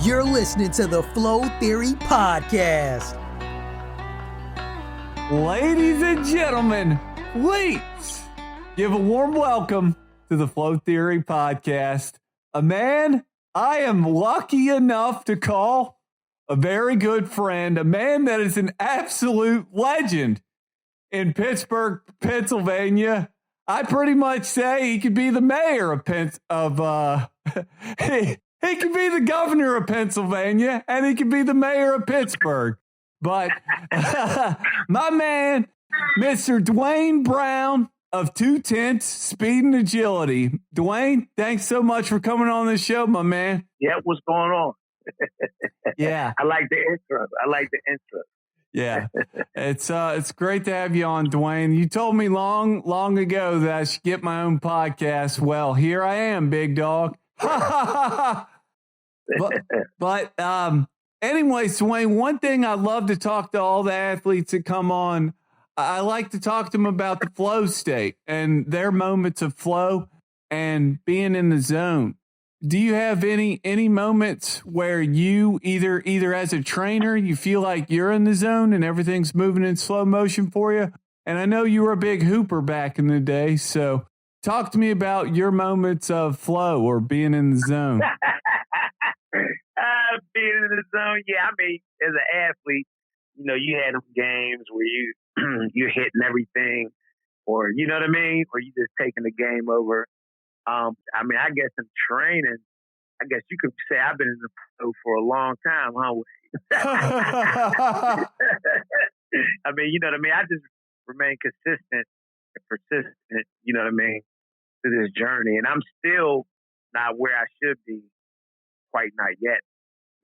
You're listening to the Flow Theory Podcast. Ladies and gentlemen, please give a warm welcome to the Flow Theory Podcast. A man I am lucky enough to call a very good friend, a man that is an absolute legend in Pittsburgh, Pennsylvania. I pretty much say he could be the mayor of he could be the governor of Pennsylvania, and he could be the mayor of Pittsburgh. But my man, Mr. DeWayne Brown of 2/10 Speed and Agility. Dwayne, thanks so much for coming on the show, my man. Yeah, what's going on? Yeah. I like the intro. Yeah. It's great to have you on, Dwayne. You told me long ago that I should get my own podcast. Well, here I am, big dog. but anyways, Dwayne, one thing I love to talk to all the athletes that come on, I like to talk to them about the flow state and their moments of flow and being in the zone. Do you have any moments where you either as a trainer, you feel like you're in the zone and everything's moving in slow motion for you? And I know you were a big hooper back in the day, so talk to me about your moments of flow or being in the zone. Being in the zone, yeah. I mean, as an athlete, you had them games where you're hitting everything, or you know what I mean, or you just taking the game over. I mean, I guess in training, I guess you could say I've been in the pro for a long time, huh? I mean, you know what I mean? I just remain consistent and persistent, you know what I mean, to this journey. And I'm still not where I should be, quite not yet.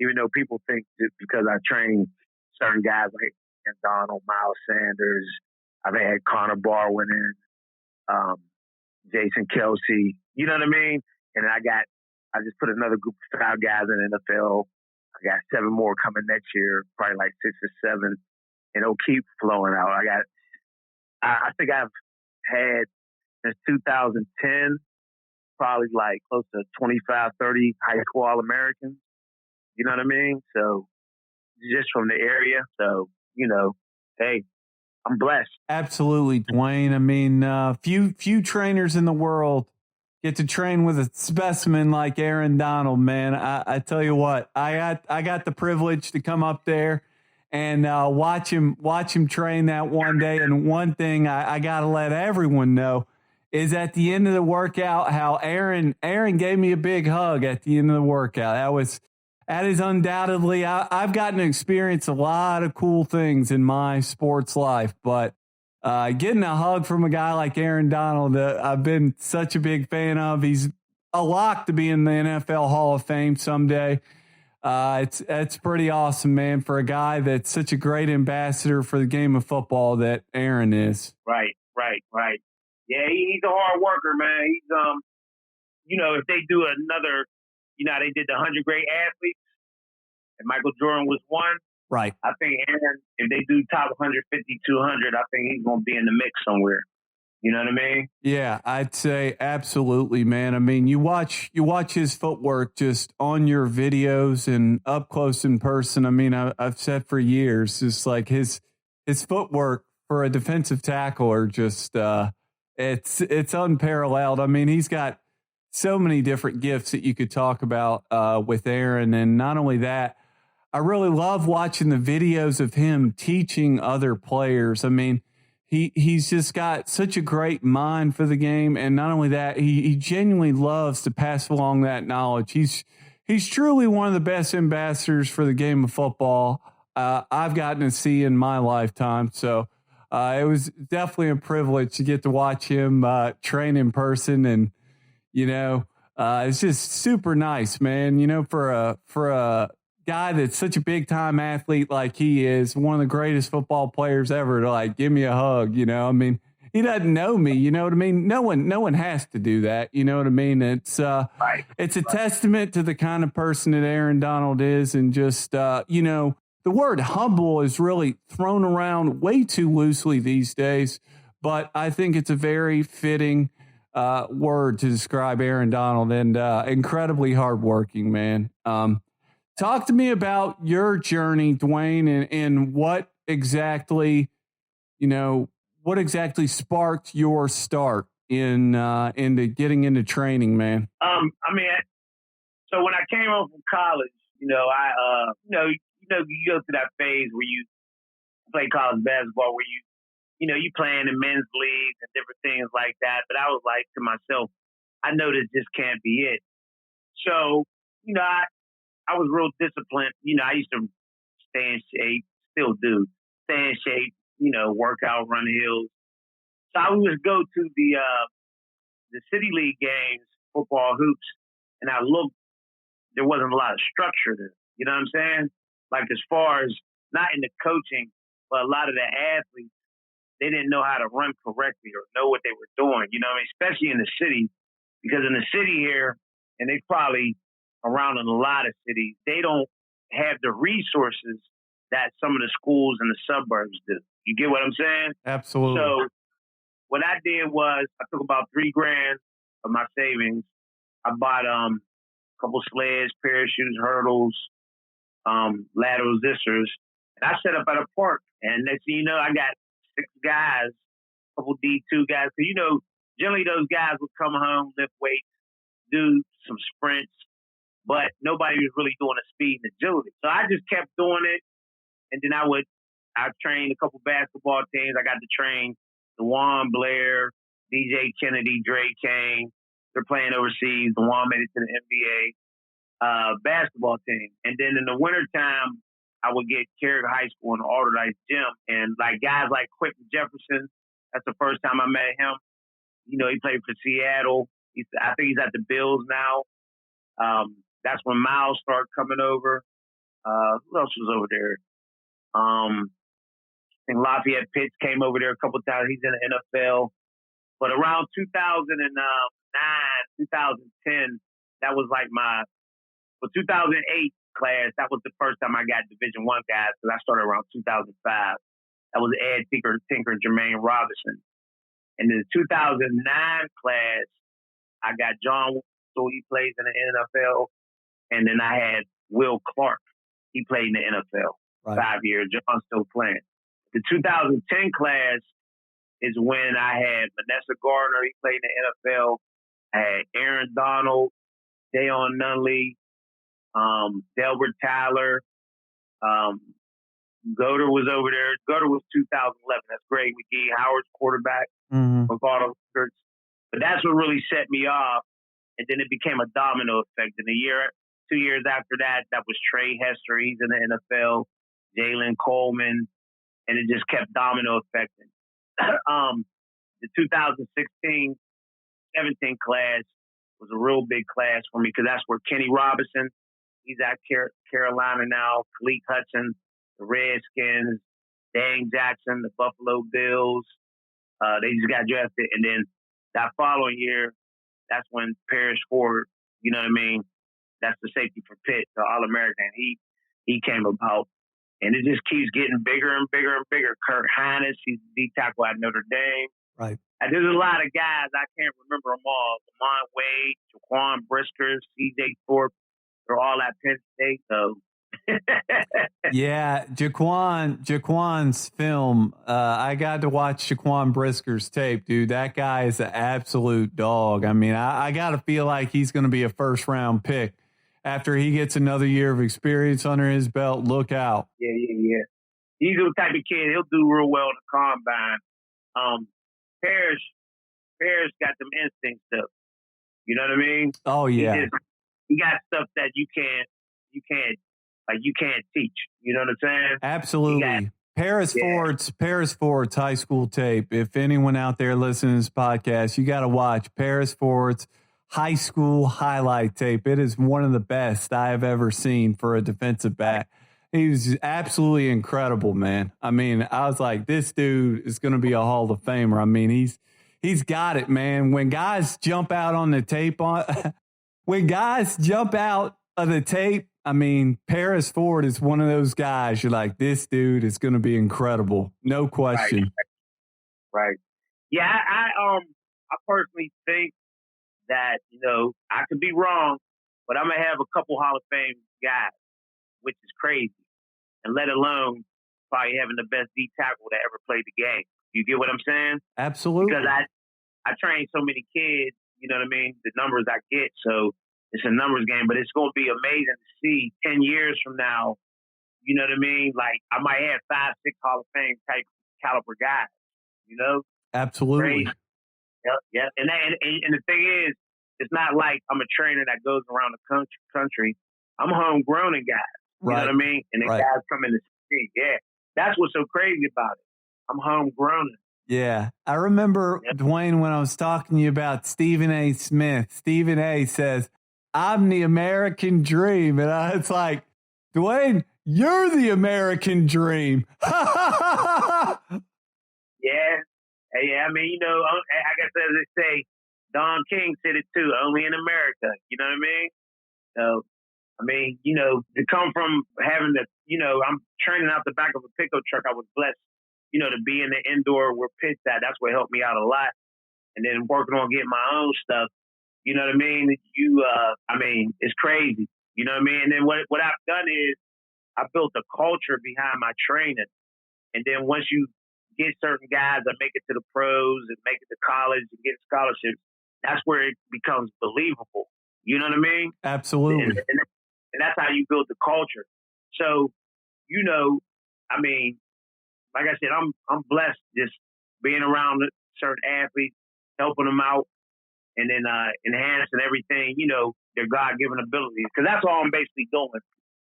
Even though people think that because I train certain guys like Donald, Miles Sanders, I've had Connor Barwin in, Jason Kelsey, you know what I mean? And I just put another group of 5 guys in the NFL. I got 7 more coming next year, probably like 6 or 7, and it'll keep flowing out. I think I've had since 2010, probably like close to 25, 30 high school All-Americans. You know what I mean? So just from the area. So, hey, I'm blessed. Absolutely, Dwayne. I mean, few trainers in the world get to train with a specimen like Aaron Donald, man. I tell you what, I got the privilege to come up there and watch him train that one day. And one thing I got to let everyone know is at the end of the workout, how Aaron gave me a big hug at the end of the workout. That is undoubtedly, I've gotten to experience a lot of cool things in my sports life, but getting a hug from a guy like Aaron Donald, I've been such a big fan of. He's a lock to be in the NFL Hall of Fame someday. It's pretty awesome, man, for a guy that's such a great ambassador for the game of football that Aaron is. Right. Yeah, he's a hard worker, man. He's, if they do another, they did the 100 great athletes, and Michael Jordan was one. Right. I think Aaron, if they do top 150, 200, I think he's going to be in the mix somewhere. You know what I mean? Yeah, I'd say absolutely, man. I mean, you watch his footwork just on your videos and up close in person. I mean, I've said for years, just like his footwork for a defensive tackle are just it's unparalleled. I mean, he's got so many different gifts that you could talk about with Aaron. And not only that, I really love watching the videos of him teaching other players. I mean, he's just got such a great mind for the game. And not only that, he genuinely loves to pass along that knowledge. He's truly one of the best ambassadors for the game of football I've gotten to see in my lifetime. So it was definitely a privilege to get to watch him train in person. And it's just super nice, man. For a guy that's such a big time athlete like he is, one of the greatest football players ever, to give me a hug. I mean, he doesn't know me. You know what I mean? No one has to do that. You know what I mean? It's it's a testament to the kind of person that Aaron Donald is, and just the word humble is really thrown around way too loosely these days, but I think it's a very fitting word to describe Aaron Donald, and incredibly hardworking, man. Talk to me about your journey, Dwayne, and what exactly, what exactly sparked your start into getting into training, man. I mean, so when I came home from college, you go through that phase where you play college basketball, where you playing in men's leagues and different things like that. But I was like to myself, I know this can't be it. So, I was real disciplined. I used to stay in shape, still do, stay in shape, work out, run hills. So I would just go to the city league games, football hoops, and I looked, there wasn't a lot of structure there. You know what I'm saying? Like as far as not in the coaching, but a lot of the athletes, they didn't know how to run correctly or know what they were doing. You know what I mean? Especially in the city, because in the city here, and they probably around in a lot of cities, they don't have the resources that some of the schools in the suburbs do. You get what I'm saying? Absolutely. So what I did was I took about $3,000 of my savings. I bought a couple sleds, parachutes, hurdles, laterals, zisters, and I set up at a park. And next thing you know, I got 6 guys, a couple D2 guys. Because, generally those guys would come home, lift weights, do some sprints, but nobody was really doing the speed and agility. So I just kept doing it. And then I trained a couple basketball teams. I got to train DeWayne Blair, DJ Kennedy, Dre Kane. They're playing overseas. DeWayne made it to the NBA basketball team. And then in the wintertime, I would get Carrick High School in the Alderdice gym. And like guys like Quentin Jefferson, that's the first time I met him. He played for Seattle. I think he's at the Bills now. That's when Miles started coming over. Who else was over there? I think Lafayette Pitts came over there a couple of times. He's in the NFL. But around 2009, 2010, that was like 2008 class, that was the first time I got Division I guys, because I started around 2005. That was Ed Tinker, Jermaine Robinson. And in the 2009 class, I got John Whistle, he plays in the NFL. And then I had Will Clark. He played in the NFL 5 years. John's still playing. The 2010 class is when I had Vanessa Gardner. He played in the NFL. I had Aaron Donald, Dayon Nunley, Delbert Tyler. Goder was over there. Goder was 2011. That's Greg McGee, Howard's quarterback. Mm-hmm. But that's what really set me off. And then it became a domino effect. In 2 years after that, that was Trey Hester. He's in the NFL. Jalen Coleman. And it just kept domino affecting. The 2016-17 class was a real big class for me because that's where Kenny Robinson, he's at Carolina now, Khalid Hudson, the Redskins, Dane Jackson, the Buffalo Bills. They just got drafted. And then that following year, that's when Paris Ford, you know what I mean? That's the safety for Pitt, the All-American. He came about. And it just keeps getting bigger and bigger and bigger. Kurt Hines, he's the D-tackle at Notre Dame. Right. And there's a lot of guys, I can't remember them all. Lamont Wade, Jaquan Brisker, C.J. Thorpe, they're all at Penn State, so. Yeah, Jaquan's film. I got to watch Jaquan Brisker's tape, dude. That guy is an absolute dog. I mean, I got to feel like he's going to be a first-round pick. After he gets another year of experience under his belt, look out. Yeah. He's the type of kid, he'll do real well in the combine. Parrish got them instinct stuff. You know what I mean? Oh, yeah. He got stuff that you can't teach. You know what I'm saying? Absolutely. Paris Ford's high school tape. If anyone out there listening to this podcast, you got to watch Paris Ford's high school highlight tape. It is one of the best I have ever seen for a defensive back. He was absolutely incredible, man. I mean, I was like, this dude is going to be a Hall of Famer. I mean, he's got it, man. When guys jump out on the tape I mean, Paris Ford is one of those guys. You're like, this dude is going to be incredible. No question. Right. Yeah. I personally think that, I could be wrong, but I'm going to have a couple Hall of Fame guys. which is crazy, and let alone probably having the best D tackle that ever played the game. You get what I'm saying? Absolutely. Because I train so many kids, you know what I mean? The numbers I get, so it's a numbers game, but it's going to be amazing to see 10 years from now, you know what I mean? Like, I might have 5, 6 Hall of Fame type caliber guys, you know? Absolutely. Crazy. Yep. And the thing is, it's not like I'm a trainer that goes around the country. I'm homegrown guys, you know what I mean? And the guys come in the street. Yeah. That's what's so crazy about it. I'm homegrown. Yeah. I remember, Dwayne, when I was talking to you about Stephen A. Smith, Stephen A. says, I'm the American dream. And it's like, Dwayne, you're the American dream. Yeah. Yeah, I mean, you know, I guess as they say, Don King said it too, only in America. You know what I mean? So, I mean, you know, to come from having to, you know, I'm training out the back of a pickup truck. I was blessed, you know, to be in the indoor where Pitt's at. That's what helped me out a lot. And then working on getting my own stuff. You know what I mean? I mean, it's crazy. You know what I mean? And then what I've done is I built a culture behind my training. And then once you get certain guys that make it to the pros and make it to college and get scholarships, that's where it becomes believable. You know what I mean? Absolutely. And that's how you build the culture. So, you know, I mean, like I said, I'm blessed just being around certain athletes, helping them out, and then enhancing everything, you know, their God-given abilities. Because that's all I'm basically doing.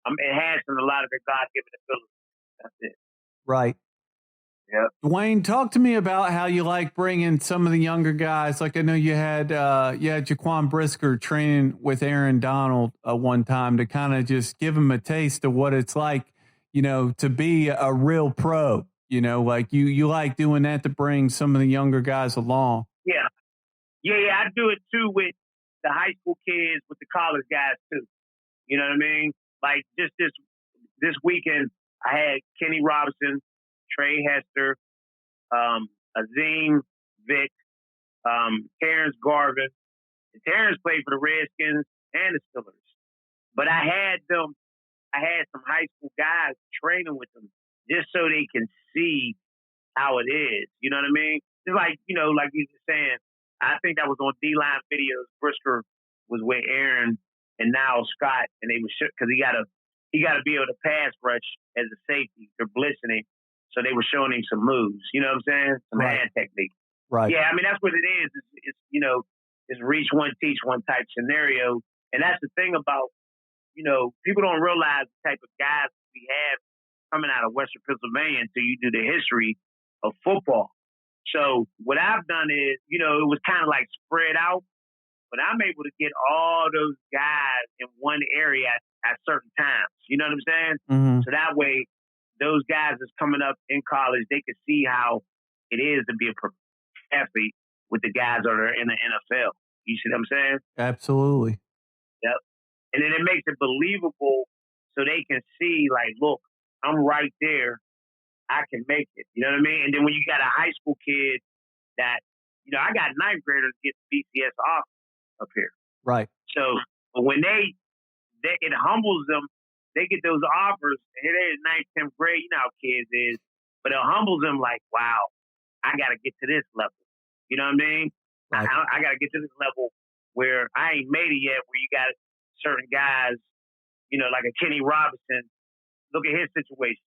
I'm enhancing a lot of their God-given abilities. That's it. Right. Yeah. Dwayne, talk to me about how you like bringing some of the younger guys. Like I know you had Jaquan Brisker training with Aaron Donald one time to kind of just give him a taste of what it's like, you know, to be a real pro. You know, like you like doing that to bring some of the younger guys along. Yeah. I do it too with the high school kids, with the college guys too. You know what I mean? Like just this weekend, I had Kenny Robinson, Trey Hester, Azim Vick, Terrence Garvin. And Terrence played for the Redskins and the Steelers. But I had some high school guys training with them just so they can see how it is. You know what I mean? Just like, you know, like you were saying, I think that was on D-Line videos. Brisker was with Aaron and now Scott, and they were because he got to be able to pass rush as a safety. They're blitzing him. So they were showing him some moves, you know what I'm saying? Some hand technique. Right. Yeah, I mean, that's what it is. It's you know, it's reach one, teach one type scenario. And that's the thing about, you know, people don't realize the type of guys we have coming out of Western Pennsylvania until you do the history of football. So what I've done is, you know, it was kind of like spread out, but I'm able to get all those guys in one area at certain times. You know what I'm saying? Mm-hmm. So that way, those guys that's coming up in college, they can see how it is to be a athlete with the guys that are in the NFL. You see what I'm saying? Absolutely. Yep. And then it makes it believable so they can see, like, look, I'm right there. I can make it. You know what I mean? And then when you got a high school kid that, you know, I got ninth graders get BCS off up here. Right. So when it humbles them. They get those offers, and they're in 9th, 10th grade. You know how kids is. But it humbles them like, wow, I got to get to this level. You know what I mean? Right. I got to get to this level where I ain't made it yet, where you got certain guys, you know, like a Kenny Robinson. Look at his situation.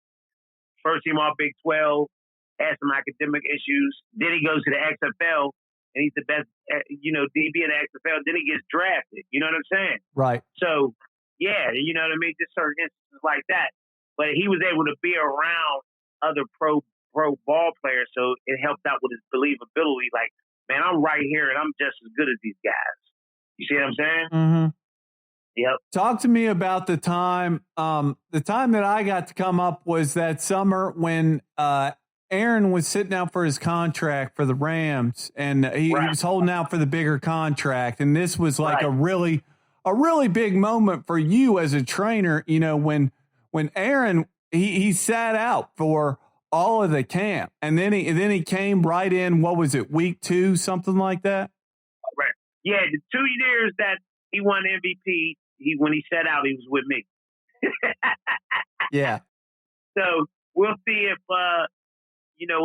First team all Big 12, had some academic issues. Then he goes to the XFL, and he's the best, you know, DB in the XFL. Then he gets drafted. You know what I'm saying? Right. So, yeah, you know what I mean? Just certain instances like that. But he was able to be around other pro ball players, so it helped out with his believability. Like, man, I'm right here, and I'm just as good as these guys. You see what I'm saying? Mm-hmm. Yep. Talk to me about the time. The time that I got to come up was that summer when Aaron was sitting out for his contract for the Rams, and he was holding out for the bigger contract. And this was like a really big moment for you as a trainer. You know, when Aaron he sat out for all of the camp, and then he came right in. What was it, week 2, something like that? Right. Yeah, the 2 years that he won MVP, when he sat out, he was with me. Yeah. So we'll see if what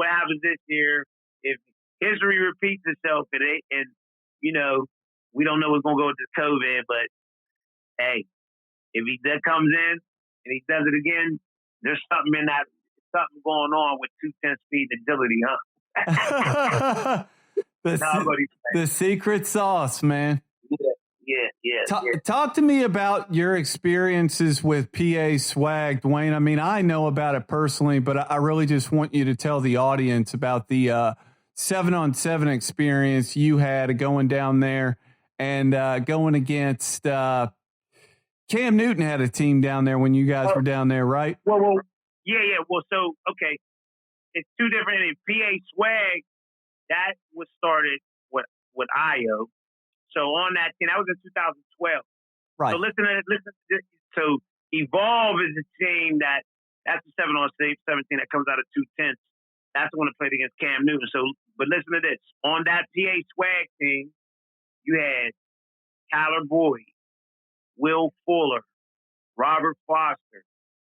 happens this year. If history repeats itself, and we don't know what's gonna go with this COVID, but hey, if he comes in and he does it again, there's something going on with 210 speed agility, huh? The secret sauce, man. Yeah. Talk to me about your experiences with PA swag, Dwayne. I mean, I know about it personally, but I really just want you to tell the audience about the 7-on-7 experience you had going down there and going against Cam Newton had a team down there when you guys were down there, right? Well, yeah. Well, so, okay. It's two different things. PA swag, that was started with IO. So on that team, that was in 2012. Right. So listen. So Evolve is a team that's the 7-on-17 that comes out of 210. That's the one that played against Cam Newton. So, but listen to this. On that PA swag team, you had Tyler Boyd, Will Fuller, Robert Foster,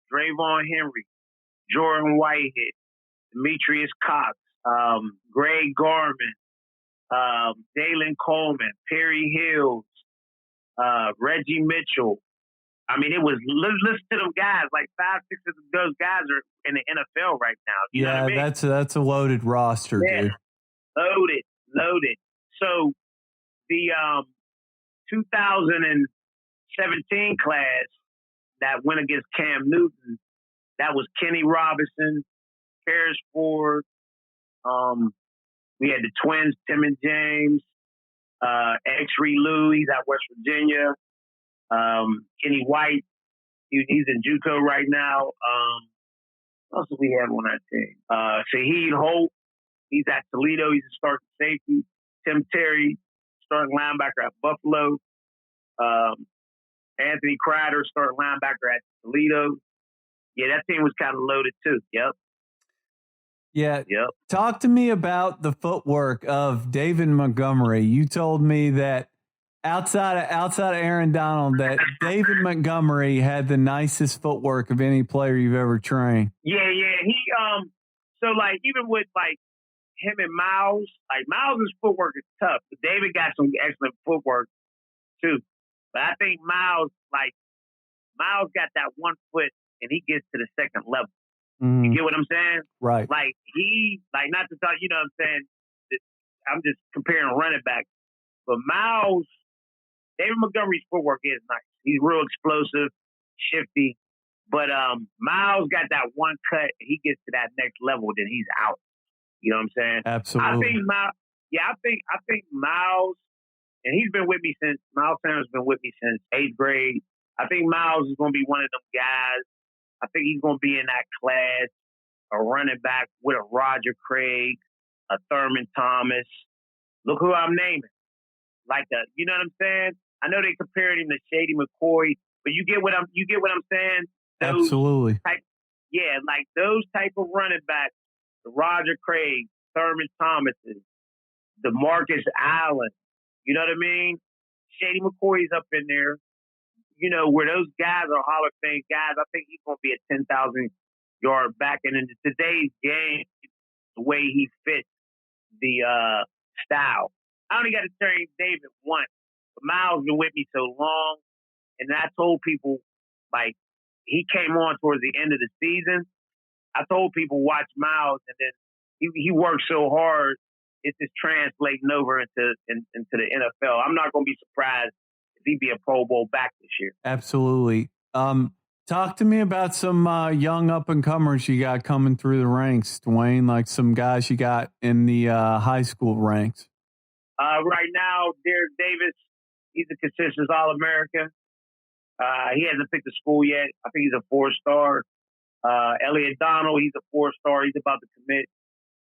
Drayvon Henry, Jordan Whitehead, Demetrius Cox, Greg Garman, Dalen Coleman, Perry Hills, Reggie Mitchell. I mean, it was, listen to them guys, like 5, 6 of those guys are in the NFL right now. You know what I mean? That's a loaded roster, dude. Loaded. So the 2017 class that went against Cam Newton, that was Kenny Robinson, Paris Ford. We had the twins, Tim and James, X-Ree Lou, he's at West Virginia. Kenny White, he's in JUCO right now. What else do we have on that team? Shaheed Holt, he's at Toledo. He's a starting safety. Tim Terry, starting linebacker at Buffalo. Anthony Crider, starting linebacker at Toledo. Yeah, that team was kind of loaded too. Yep. Yeah. Yep. Talk to me about the footwork of David Montgomery. You told me that outside of Aaron Donald, that David Montgomery had the nicest footwork of any player you've ever trained. Yeah. He so like even with like him and Miles, like Miles' footwork is tough, but David got some excellent footwork too. But I think Miles got that 1 foot and he gets to the second level. You get what I'm saying? Right. Like not to talk, you know what I'm saying? I'm just comparing running back. But Miles, David Montgomery's footwork is nice. He's real explosive, shifty. But Miles got that one cut and he gets to that next level, then he's out. You know what I'm saying? Absolutely. I think Miles, and Miles Sanders has been with me since 8th grade. I think Miles is going to be one of them guys. I think he's going to be in that class, a running back with a Roger Craig, a Thurman Thomas. Look who I'm naming. You know what I'm saying? I know they compared him to Shady McCoy, but you get what I'm saying? Absolutely. Like those type of running backs, the Roger Craig, Thurman Thomases, the Marcus Allen. You know what I mean? Shady McCoy's up in there. You know, where those guys are Hall of Fame guys, I think he's going to be a 10,000-yard back. And in today's game, the way he fits the style. I only got to train David once, but Miles been with me so long. And I told people, like, he came on towards the end of the season. I told people, watch Miles, and then he worked so hard, it's just translating over into the NFL. I'm not going to be surprised he'd be a Pro Bowl back this year. Absolutely. Talk to me about some young up-and-comers you got coming through the ranks, Dwayne, like some guys you got in the high school ranks. Right now, Derek Davis, he's a consistent All-American. He hasn't picked a school yet. I think he's a 4-star. Elliot Donald, he's a 4-star. He's about to commit.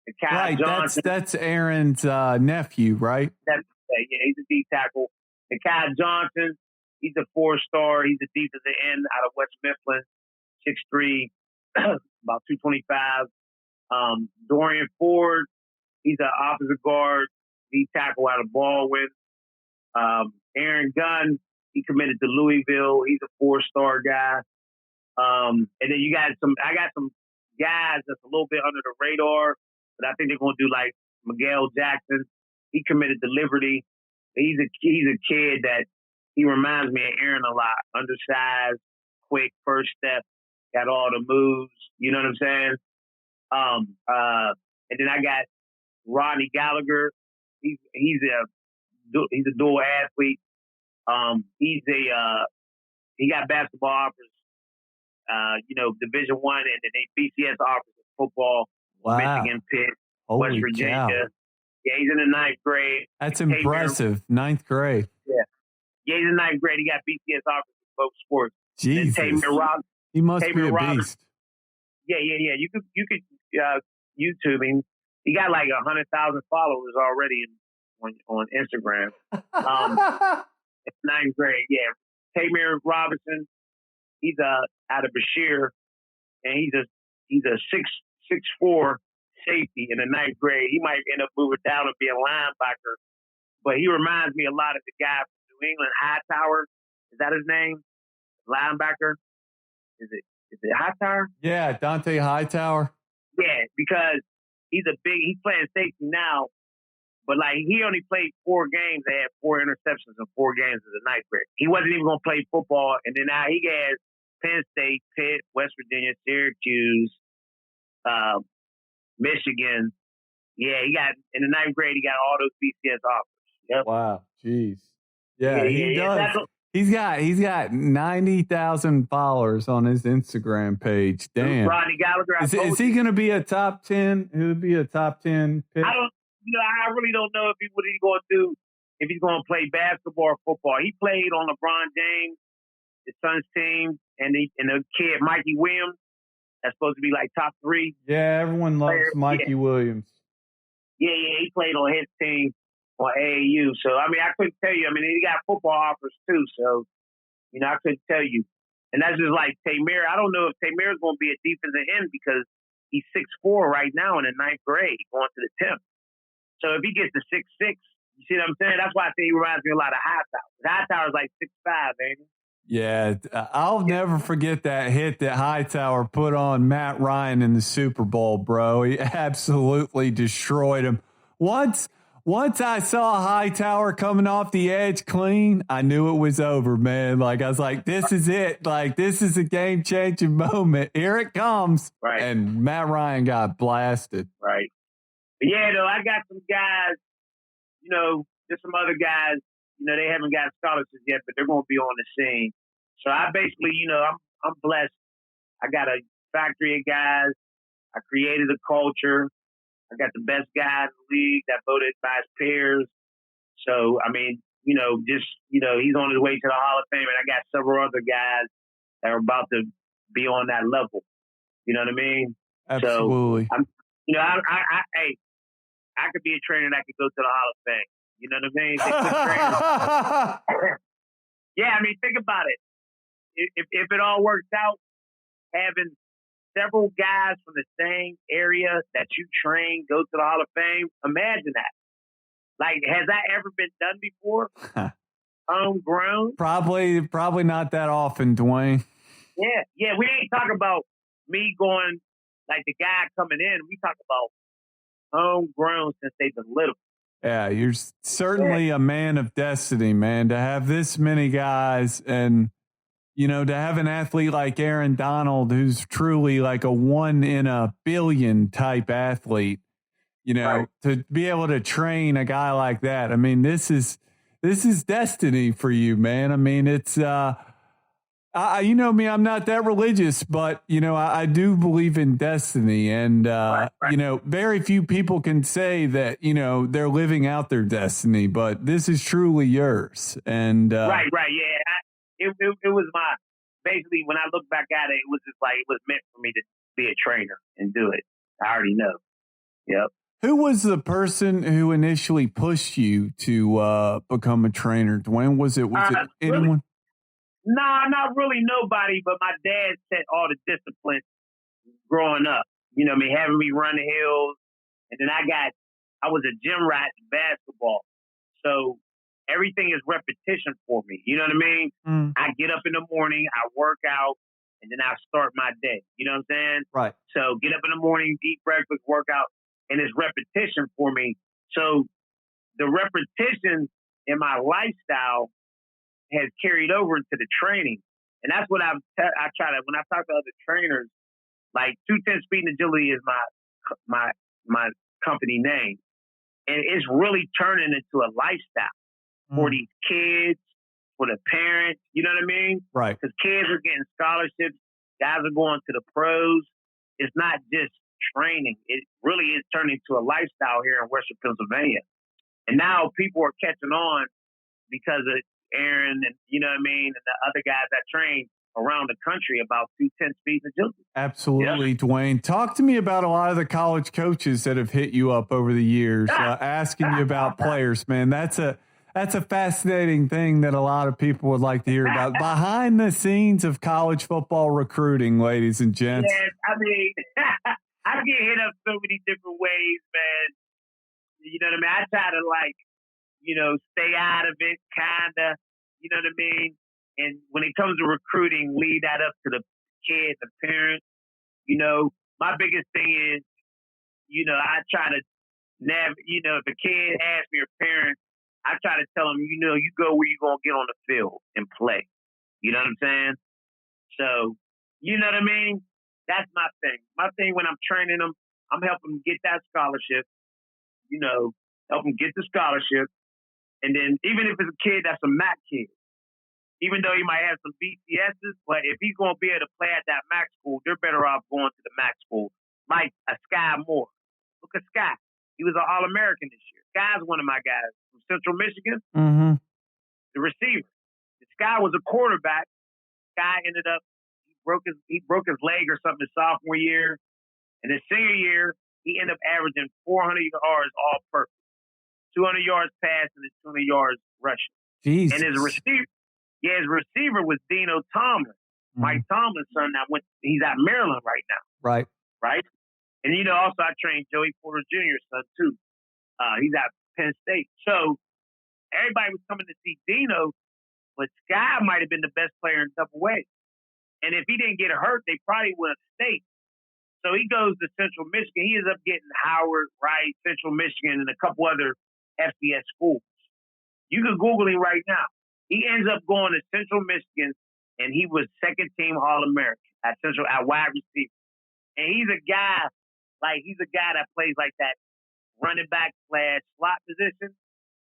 And Kyle Johnson, that's Aaron's nephew, right? He's a D tackle. And Kyle Johnson, he's a 4-star. He's a defensive end out of West Mifflin, 6'3", about 225. Dorian Ford, he's an offensive guard, D tackle out of Baldwin. Aaron Gunn, he committed to Louisville. He's a 4-star guy. And then I got some guys that's a little bit under the radar, but I think they're going to do like Miguel Jackson. He committed to Liberty. He's a kid that he reminds me of Aaron a lot. Undersized, quick, first step, got all the moves. You know what I'm saying? And then I got Rodney Gallagher. He's a dual athlete. He got basketball offers, Division I, and then BCS offers in football. Wow. Michigan, Pitt, Holy West Virginia. cow. Yeah, he's in the 9th grade. That's impressive. 9th grade. Yeah, he's in 9th grade. He got BCS offers in both sports. Jesus. He must be a beast. Yeah. You could YouTube him. He got like 100,000 followers already on Instagram. 9th grade, yeah. Tamir Robinson, he's out of Bashir, and he's a 6'4" safety in the 9th grade. He might end up moving down and be a linebacker, but he reminds me a lot of the guy from New England, Hightower. Is that his name? Linebacker? Is it Hightower? Yeah, Dante Hightower. Yeah, because he's playing safety now, but like he only played 4 games. They had 4 interceptions in 4 games as a 9th grade. He wasn't even going to play football, and then now he has Penn State, Pitt, West Virginia, Syracuse, Michigan. Yeah, he got in the 9th grade. He got all those BCS offers. Yep. Wow, jeez. Yeah, he does. He's got 90,000 followers on his Instagram page. Damn. Rodney Gallagher. Is he going to be a top 10? Who would be a top 10 pick? I really don't know what he's going to do. If he's going to play basketball or football. He played on LeBron James, his son's team, and the kid Mikey Williams. That's supposed to be like top 3. Yeah, everyone loves Mikey Williams. Yeah, he played on his team on AAU. So, I couldn't tell you. He got football offers too. So, I couldn't tell you. And that's just like Tamir. I don't know if Tamir is going to be a defensive end because he's 6'4" right now in the 9th grade going to the 10th. So, if he gets to 6'6", you see what I'm saying? That's why I say he reminds me a lot of Hightower. Hightower's like 6'5", ain't he? Yeah, I'll never forget that hit that Hightower put on Matt Ryan in the Super Bowl, bro. He absolutely destroyed him. Once I saw Hightower coming off the edge clean, I knew it was over, man. Like, I was like, this is it. Like, this is a game-changing moment. Here it comes. Right. And Matt Ryan got blasted. Right. But yeah, though, I got some guys, there's some other guys, they haven't got scholarships yet, but they're going to be on the scene. So I basically, I'm blessed. I got a factory of guys. I created a culture. I got the best guy in the league that voted by his peers. So, he's on his way to the Hall of Fame, and I got several other guys that are about to be on that level. You know what I mean? Absolutely. So, I could be a trainer that could go to the Hall of Fame. You know what I mean? Yeah, think about it. If it all works out, having several guys from the same area that you train go to the Hall of Fame, imagine that. Like, has that ever been done before? Homegrown? Probably not that often, Dwayne. Yeah. We ain't talking about me going like the guy coming in. We talk about homegrown since they've been little. Yeah, you're certainly a man of destiny, man, to have this many guys and, to have an athlete like Aaron Donald, who's truly like a 1 in a billion type athlete, right. To be able to train a guy like that. This is destiny for you, man. It's, you know me, I'm not that religious, but, I do believe in destiny. And, right. Very few people can say that, they're living out their destiny, but this is truly yours. And right. Yeah. It was basically, when I look back at it, it was just like, it was meant for me to be a trainer and do it. I already know. Yep. Who was the person who initially pushed you to become a trainer, Dwayne? Was it anyone? Nah, not really nobody, but my dad set all the discipline growing up. Having me run the hills. And then I was a gym rat in basketball. So everything is repetition for me. You know what I mean? I get up in the morning, I work out, and then I start my day. You know what I'm saying? Right. So get up in the morning, eat breakfast, work out, and it's repetition for me. So the repetition in my lifestyle has carried over into the training. And that's what I try to, when I talk to other trainers, like 210 Speed and Agility is my company name. And it's really turning into a lifestyle for these kids, for the parents, you know what I mean? Right. Because kids are getting scholarships, guys are going to the pros. It's not just training. It really is turning to a lifestyle here in Western Pennsylvania. And now people are catching on because of Aaron and, you know what I mean, and the other guys that train around the country about 210 Speed and Agility. Absolutely, Dwayne. Talk to me about a lot of the college coaches that have hit you up over the years, asking you about players, man. That's a fascinating thing that a lot of people would like to hear about. Behind the scenes of college football recruiting, ladies and gents. Yes, I mean, I get hit up so many different ways, man. You know what I mean? I try to, like, you know, stay out of it, kind of, you know what I mean? And when it comes to recruiting, leave that up to the kid, the parent. You know, my biggest thing is, you know, I try to you know, if a kid asks me or parent, I try to tell them, you know, you go where you're going to get on the field and play. You know what I'm saying? So, you know what I mean? That's my thing. My thing when I'm training them, I'm helping them get that scholarship, you know, help them get the scholarship. And then even if it's a kid that's a MAC kid, even though he might have some BCSs, but if he's going to be able to play at that MAC school, they're better off going to the MAC school, like a Sky Moore. Look at Sky. He was an All-American this year. Sky's one of my guys from Central Michigan, the receiver. The Sky was a quarterback. Sky ended up, he broke his leg or something his sophomore year. And his senior year, he ended up averaging 400 yards all purpose. 200 yards passing and 200 yards rushing. Jesus. And his receiver was Dino Tomlin, Mike Tomlin's son. He's at Maryland right now. Right. Right. And you know, also I trained Joey Porter Jr.'s son too. He's at Penn State. So everybody was coming to see Dino, but Sky might have been the best player in Double A. And if he didn't get hurt, they probably would have stayed. So he goes to Central Michigan. He ends up getting Howard, Rice, Central Michigan, and a couple other FCS schools. You can Google him right now. He ends up going to Central Michigan, and he was second team All-American at wide receiver. And he's a guy that plays like that running back / slot position,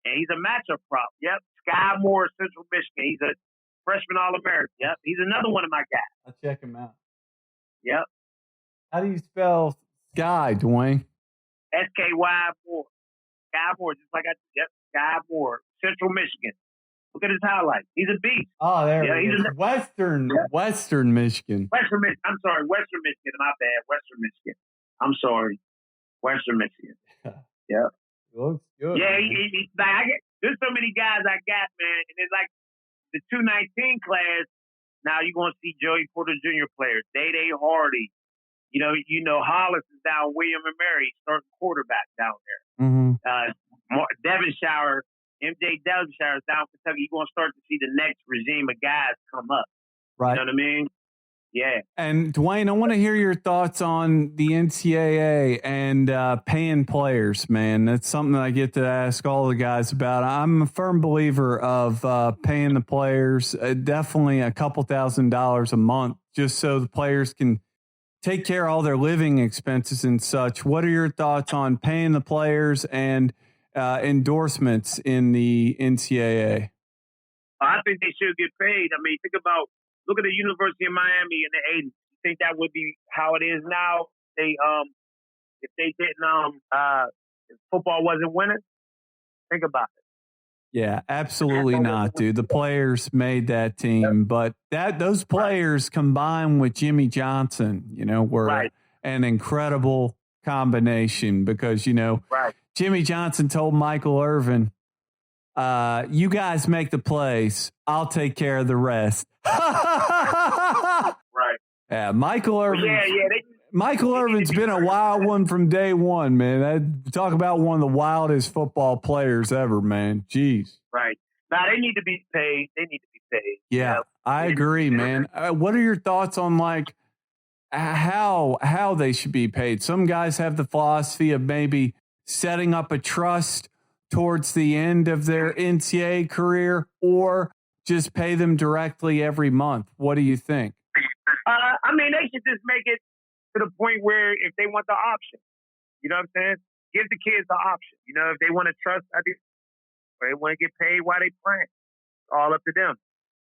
and he's a matchup prop. Yep, Sky Moore, Central Michigan. He's a freshman All-American. Yep, he's another one of my guys. I'll check him out. Yep. How do you spell Sky, Dwayne? SKY Moore. Sky Moore, just like Sky Moore, Central Michigan. Look at his highlights. He's a beast. Oh, there he is. Western Michigan. Western Michigan. I'm sorry, Western Michigan. My bad. Western Michigan. I'm sorry. Western Michigan. Yeah. Looks good. Yeah, there's so many guys I got, man. And it's like the 219 class, now you're going to see Joey Porter Jr. players. Day Hardy. You know, Hollis is down, William and Mary, starting quarterback down there. Devonshire, MJ Devonshire is down Kentucky. You're going to start to see the next regime of guys come up. Right. You know what I mean? Yeah. And Dwayne, I want to hear your thoughts on the NCAA and paying players, man. That's something that I get to ask all the guys about. I'm a firm believer of paying the players, definitely a couple $1,000s a month, just so the players can take care of all their living expenses and such. What are your thoughts on paying the players and endorsements in the NCAA? I think they should get paid. I mean, look at the University of Miami in the 80s. You think that would be how it is now? If they didn't, if football wasn't winning? Think about it. Yeah, absolutely not, dude. The players made that team, but those players combined with Jimmy Johnson, were an incredible combination because, Jimmy Johnson told Michael Irvin, you guys make the plays. I'll take care of the rest. Right. Yeah, Michael Irvin. Michael Irvin's been a wild one from day one, man. Talk about one of the wildest football players ever, man. Jeez. Right. Now, they need to be paid. paid. Yeah, I agree, man. What are your thoughts on like how they should be paid? Some guys have the philosophy of maybe setting up a trust towards the end of their NCAA career, or just pay them directly every month. What do you think? I mean, they should just make it to the point where if they want the option, you know what I'm saying? Give the kids the option. You know, if they want to trust, I think, or they want to get paid while they playing, it's all up to them.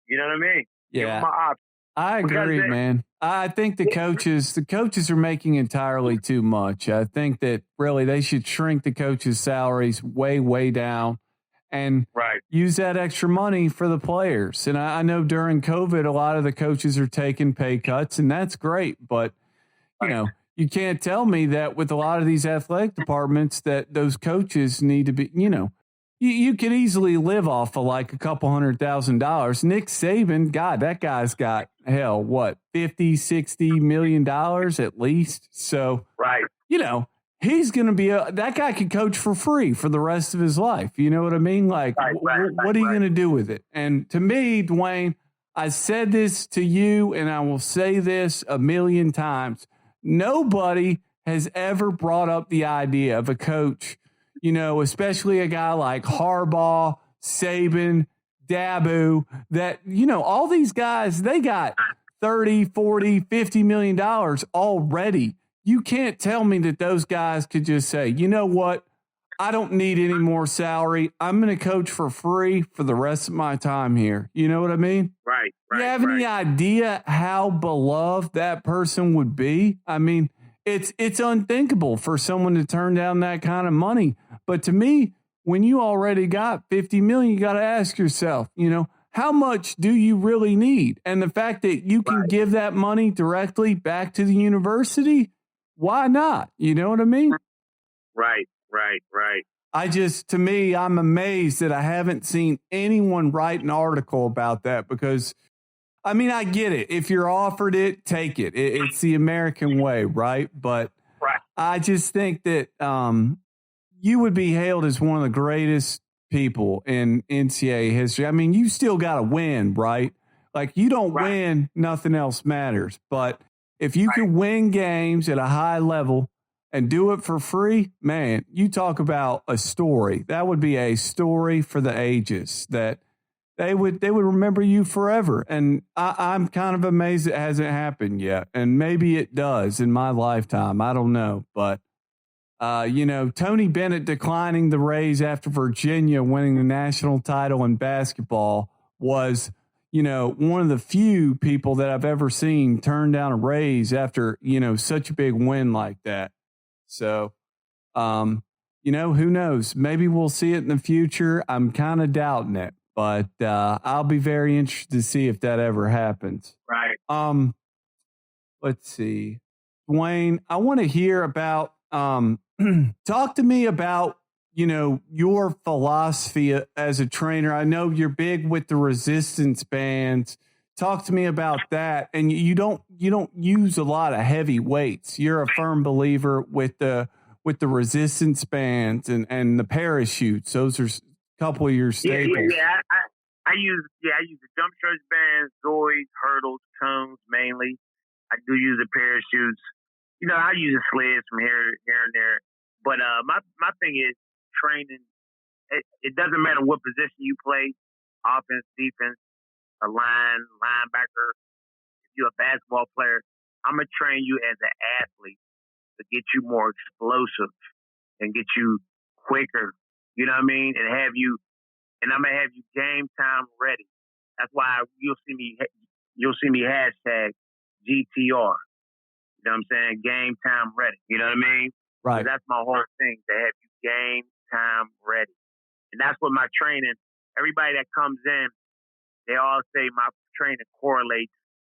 You know what I mean? Give them an option. I agree, man. I think the coaches are making entirely too much. I think that really they should shrink the coaches' salaries way, way down and use that extra money for the players. And I know during COVID, a lot of the coaches are taking pay cuts, and that's great. But, you know, you can't tell me that with a lot of these athletic departments that those coaches need to be, you know, you could easily live off of like a couple $100,000. Nick Saban, God, that guy's got what, 50, 60 million dollars at least. So, you know, he's going to be that guy could coach for free for the rest of his life. You know what I mean? Like, what are you going to do with it? And to me, Dwayne, I said this to you and I will say this a million times. Nobody has ever brought up the idea of a coach, you know, especially a guy like Harbaugh, Saban, Dabu, that, you know, all these guys, they got 30, 40, 50 million dollars already. You can't tell me that those guys could just say, you know what? I don't need any more salary. I'm going to coach for free for the rest of my time here. You know what I mean? Right. You have any idea how beloved that person would be? I mean, it's unthinkable for someone to turn down that kind of money. But to me, when you already got 50 million, you got to ask yourself, you know, how much do you really need? And the fact that you can give that money directly back to the university, why not? You know what I mean? Right. To me, I'm amazed that I haven't seen anyone write an article about that because, I mean, I get it. If you're offered it, take it. It's the American way, right? But I just think that you would be hailed as one of the greatest people in NCAA history. I mean, you still got to win, right? Like, you don't win, nothing else matters. But if you can win games at a high level and do it for free, man, you talk about a story. That would be a story for the ages that they would remember you forever. And I'm kind of amazed it hasn't happened yet. And maybe it does in my lifetime. I don't know. But, you know, Tony Bennett declining the Rays after Virginia winning the national title in basketball was, you know, one of the few people that I've ever seen turn down a Rays after, you know, such a big win like that. So, you know, who knows? Maybe we'll see it in the future. I'm kind of doubting it, but I'll be very interested to see if that ever happens. Right. Let's see. Dwayne, I want to hear about, talk to me about, you know, your philosophy as a trainer. I know you're big with the resistance bands. Talk to me about that. And you don't use a lot of heavy weights. You're a firm believer with the resistance bands and the parachutes. Those are a couple of your staples. Yeah. I use the jump stretch bands, zoids, hurdles, cones mainly. I do use the parachutes. You know, I use the sleds from here and there. But my thing is training. It doesn't matter what position you play, offense, defense, a linebacker. If you're a basketball player, I'm gonna train you as an athlete to get you more explosive and get you quicker. You know what I mean? And I'm gonna have you game time ready. That's why you'll see me hashtag GTR. You know what I'm saying? Game time ready. You know what I mean? Right. So that's my whole thing, to have you game time ready. And that's what my training, everybody that comes in, they all say my training correlates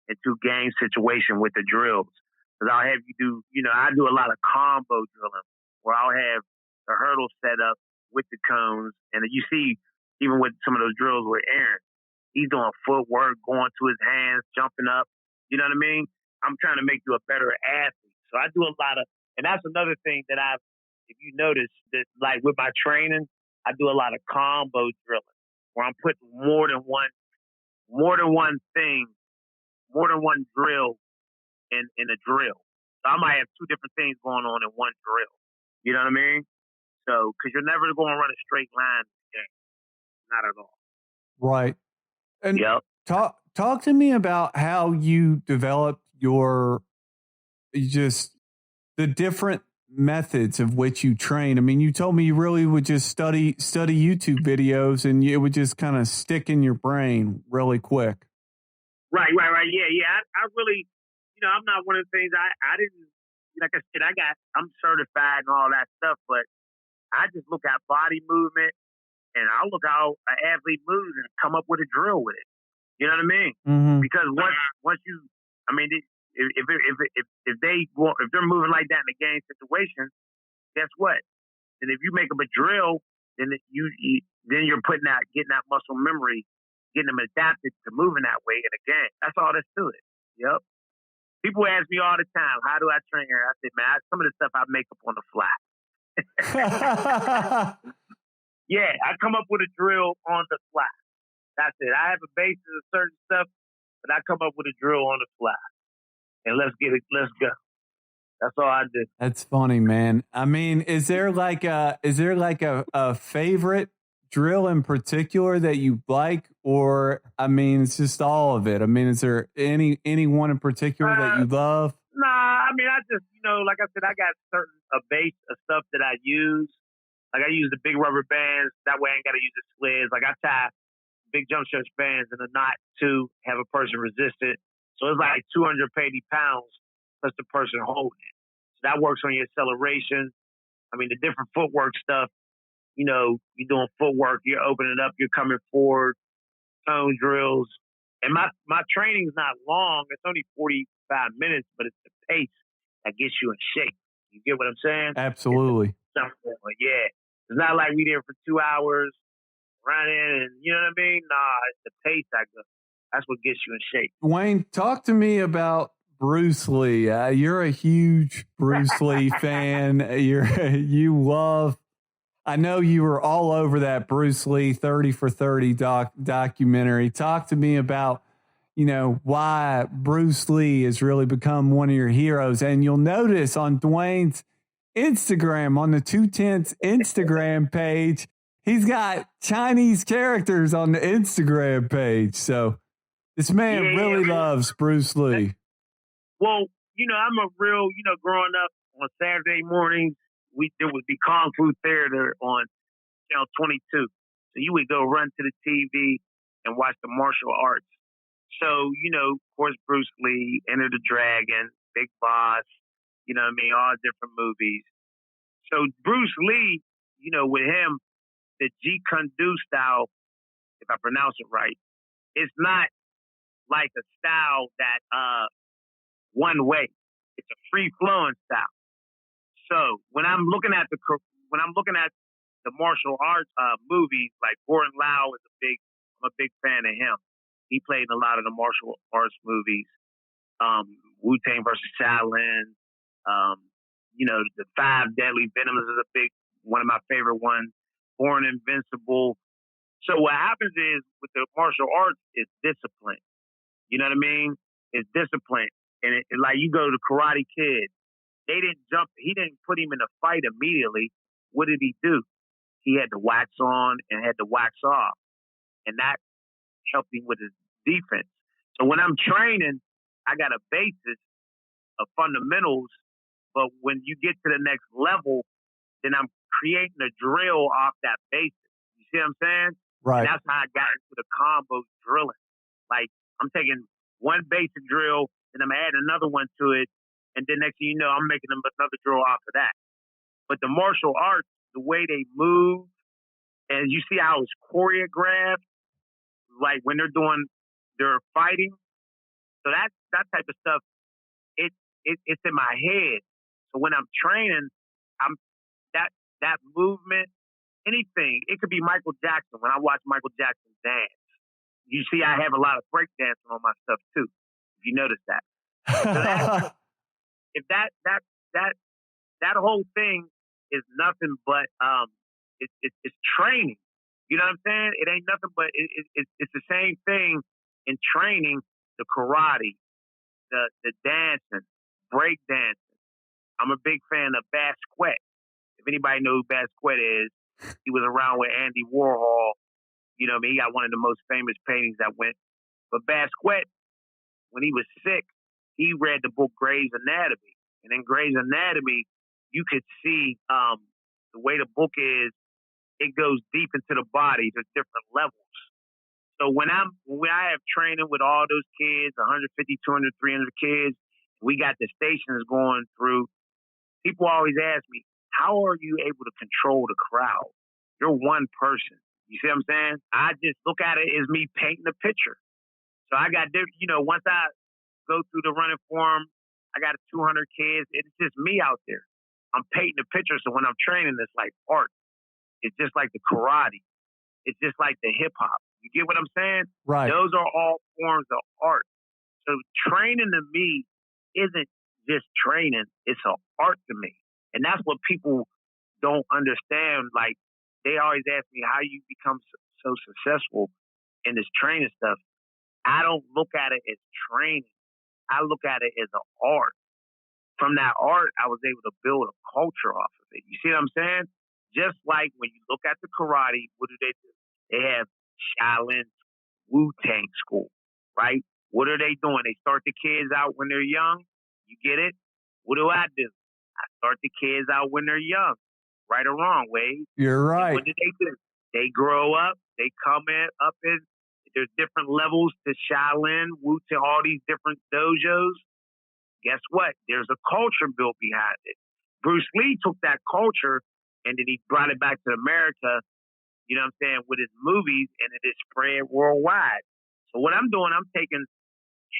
into game situation with the drills. Because I'll have you do, you know, I do a lot of combo drilling where I'll have the hurdle set up with the cones. And you see, even with some of those drills with Aaron, he's doing footwork, going to his hands, jumping up. You know what I mean? I'm trying to make you a better athlete. So I do a lot of, and that's another thing that if you notice, that like with my training, I do a lot of combo drilling where I'm putting more than one more than one thing, more than one drill in a drill. So I might have two different things going on in one drill. You know what I mean? So, because you're never going to run a straight line again. Not at all. Right. And Yep. talk to me about how you developed just the different methods of which you train. I mean, you told me you really would just study YouTube videos and it would just kind of stick in your brain really quick. Right. Yeah. I really, I'm not one of the things I didn't, like I said, I'm certified and all that stuff, but I just look at body movement and I'll look how an athlete moves and come up with a drill with it. You know what I mean? Mm-hmm. Because once you, I mean, if they're moving like that in a game situation, guess what? And if you make them a drill, then then you're getting that muscle memory, getting them adapted to moving that way in a game. That's all there's to it. Yep. People ask me all the time, how do I train here? I said, man, some of the stuff I make up on the fly. Yeah, I come up with a drill on the fly. That's it. I have a basis of certain stuff, but I come up with a drill on the fly. And let's go. That's all I do. That's funny, man. I mean, is there like a favorite drill in particular that you like, or I mean, it's just all of it? I mean, is there any one in particular that you love? Nah, I mean, I just like I said, I got a base of stuff that I use. Like I use the big rubber bands. That way I ain't got to use the sleds. Like I tie big jump stretch bands in a knot to have a person resist it. So it's like 280 pounds plus the person holding it. So that works on your acceleration. I mean, the different footwork stuff, you're doing footwork, you're opening up, you're coming forward, tone drills. And my training's not long. It's only 45 minutes, but it's the pace that gets you in shape. You get what I'm saying? Absolutely. Yeah. It's not like we there for 2 hours running and, you know what I mean? Nah, it's the pace that's what gets you in shape. Dwayne, talk to me about Bruce Lee. You're a huge Bruce Lee fan. I know you were all over that Bruce Lee 30 for 30 documentary. Talk to me about, why Bruce Lee has really become one of your heroes. And you'll notice on Dwayne's Instagram, on the 210's Instagram page, he's got Chinese characters on the Instagram page. So this man really loves Bruce Lee. Well, I'm a real, growing up on Saturday mornings, there would be Kung Fu Theater on Channel 22. So you would go run to the TV and watch the martial arts. So, of course, Bruce Lee, Enter the Dragon, Big Boss, all different movies. So Bruce Lee, with him, the Jeet Kune Do style, if I pronounce it right, it's not like a style that one way. It's a free flowing style. So when I'm looking at the martial arts movies, like Gordon Lau I'm a big fan of him. He played in a lot of the martial arts movies. Wu-Tang versus Shaolin. The Five Deadly Venoms is one of my favorite ones. Born Invincible. So what happens is with the martial arts is discipline. You know what I mean? It's discipline. And like you go to Karate Kid, he didn't put him in a fight immediately. What did he do? He had to wax on and had to wax off. And that helped him with his defense. So when I'm training, I got a basis of fundamentals, but when you get to the next level, then I'm creating a drill off that basis. You see what I'm saying? Right. And that's how I got into the combo drilling. Like I'm taking one basic drill and I'm adding another one to it. And then next thing you know, I'm making them another drill off of that. But the martial arts, the way they move, and you see how it's choreographed, like when they're fighting. So that type of stuff, it's in my head. So when I'm training, that movement, anything. It could be Michael Jackson. When I watch Michael Jackson dance, you see I have a lot of break dancing on my stuff too. If you notice that. So that whole thing is nothing but it's training. You know what I'm saying? It ain't nothing but it's the same thing in training the karate, the dancing, break dancing. I'm a big fan of Basquiat. If anybody knows who Basquiat is, he was around with Andy Warhol. You know what I mean? He got one of the most famous paintings that went. But Basquiat, when he was sick, he read the book Gray's Anatomy. And in Gray's Anatomy, you could see the way the book is, it goes deep into the body. There's different levels. So when I have training with all those kids, 150, 200, 300 kids, we got the stations going through, people always ask me, how are you able to control the crowd? You're one person. You see what I'm saying? I just look at it as me painting a picture. So I got, once I go through the running form, I got 200 kids. It's just me out there. I'm painting a picture. So when I'm training, it's like art. It's just like the karate. It's just like the hip hop. You get what I'm saying? Right. Those are all forms of art. So training to me isn't just training. It's an art to me. And that's what people don't understand. Like, they always ask me how you become so successful in this training stuff. I don't look at it as training. I look at it as an art. From that art, I was able to build a culture off of it. You see what I'm saying? Just like when you look at the karate, what do? They have Shaolin, Wu-Tang school, right? What are they doing? They start the kids out when they're young. You get it? What do? I start the kids out when they're young. Right or wrong, Wade? You're right. And what do? They grow up. They come up in. There's different levels to Shaolin, Wu-Tang, all these different dojos. Guess what? There's a culture built behind it. Bruce Lee took that culture and then he brought it back to America, you know what I'm saying, with his movies, and it is spread worldwide. So what I'm doing, I'm taking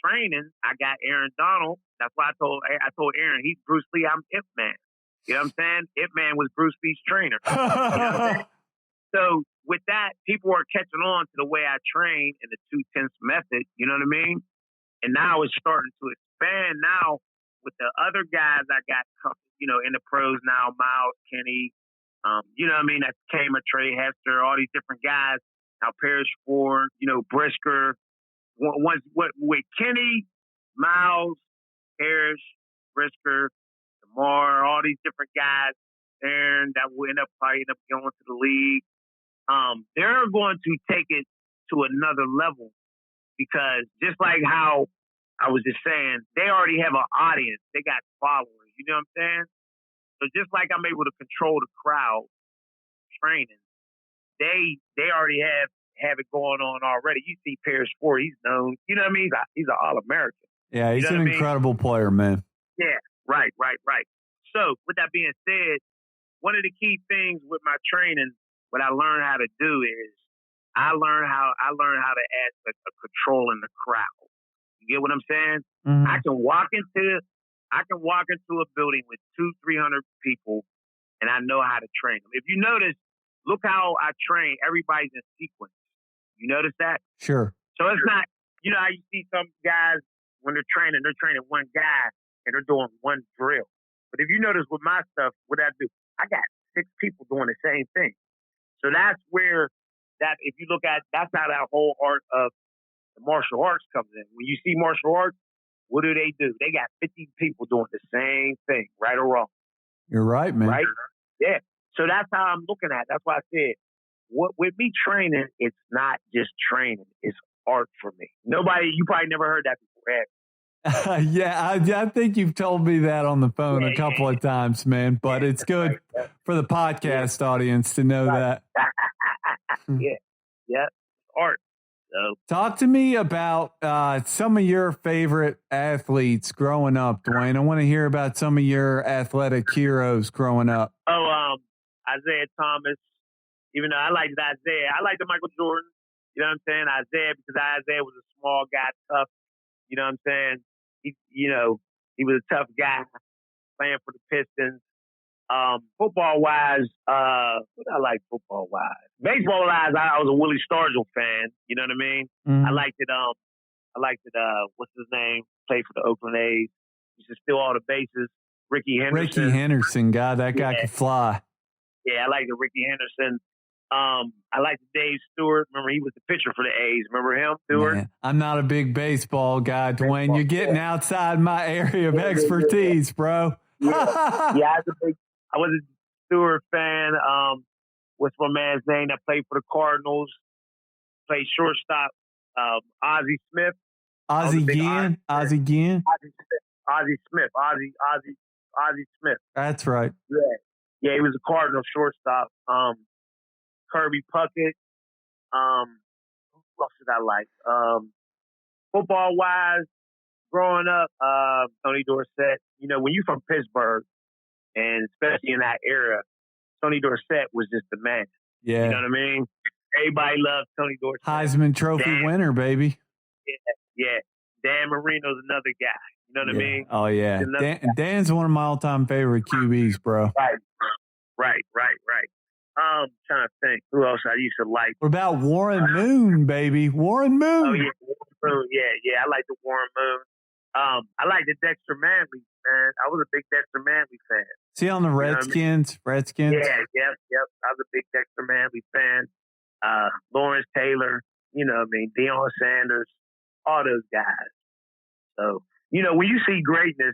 training. I got Aaron Donald. That's why I told Aaron, he's Bruce Lee, I'm Ip Man. You know what I'm saying? Ip Man was Bruce Lee's trainer. You know what I'm saying? So with that, people are catching on to the way I train in the 2/10 method, you know what I mean? And now it's starting to expand now with the other guys I got, in the pros now, Miles, Kenny, you know what I mean? That came a Trey Hester, all these different guys. Now Parrish Ford, Brisker. With Kenny, Miles, Parrish, Brisker, DeMar, all these different guys, Aaron, that will probably end up going to the league. They're going to take it to another level because just like how I was just saying, they already have an audience. They got followers. You know what I'm saying? So just like I'm able to control the crowd training, they already have it going on already. You see Parrish Ford, he's known. You know what I mean? He's an All-American. Yeah, he's an incredible player, man. Yeah, right. So with that being said, one of the key things with my training, what I learned how to do is I learned how to add a control in the crowd. You get what I'm saying? Mm-hmm. I can walk into a building with 200-300 people, and I know how to train them. If you notice, look how I train. Everybody's in sequence. You notice that? Sure. So it's not, how you see some guys when they're training one guy and they're doing one drill. But if you notice with my stuff, what I do, I got 6 people doing the same thing. So that's where if you look at, that's how that whole art of the martial arts comes in. When you see martial arts, what do? They got 50 people doing the same thing, right or wrong. You're right, man. Right? Yeah. So that's how I'm looking at it. That's why I said, with me training, it's not just training. It's art for me. You probably never heard that before, have you? Yeah, I think you've told me that on the phone a couple of times, man. But it's good for the podcast audience to know that. Yeah, art. So. Talk to me about some of your favorite athletes growing up, Dwayne. I want to hear about some of your athletic heroes growing up. Isaiah Thomas. Even though I liked Isaiah, I liked Michael Jordan. You know what I'm saying? Isaiah, because Isaiah was a small guy, tough. You know what I'm saying? He was a tough guy playing for the Pistons. Football wise, what I like football wise. Baseball wise, I was a Willie Stargell fan. You know what I mean? Mm-hmm. I liked it. What's his name? Played for the Oakland A's. Used to steal all the bases. Ricky Henderson. God, that guy could fly. Yeah, I like the Ricky Henderson. I like Dave Stewart. Remember, he was the pitcher for the A's. Remember him, Stewart? Man, I'm not a big baseball guy, Dwayne. You're getting outside my area of expertise, bro. I was a Stewart fan. What's my man's name that played for the Cardinals? Played shortstop. Ozzie Smith. Ozzie Smith. That's right. Yeah, he was a Cardinal shortstop. Kirby Puckett. Who else did I like? Football wise, growing up, Tony Dorsett. You know, when you're from Pittsburgh, and especially in that era, Tony Dorsett was just the man. Yeah. You know what I mean? Everybody loves Tony Dorsett. Heisman Trophy winner, baby. Yeah. Dan Marino's another guy. You know what I mean? Oh, yeah. Dan's one of my all-time favorite QBs, bro. Right. Trying to think who else I used to like. What about Warren Moon, baby? Warren Moon. Oh, yeah. Warren Moon. Yeah. I like the Warren Moon. I like the Dexter Manley, man. I was a big Dexter Manley fan. See on the Redskins? Redskins? Yeah, yep. I was a big Dexter Manley fan. Lawrence Taylor, you know what I mean? Deion Sanders, all those guys. So, you know, when you see greatness,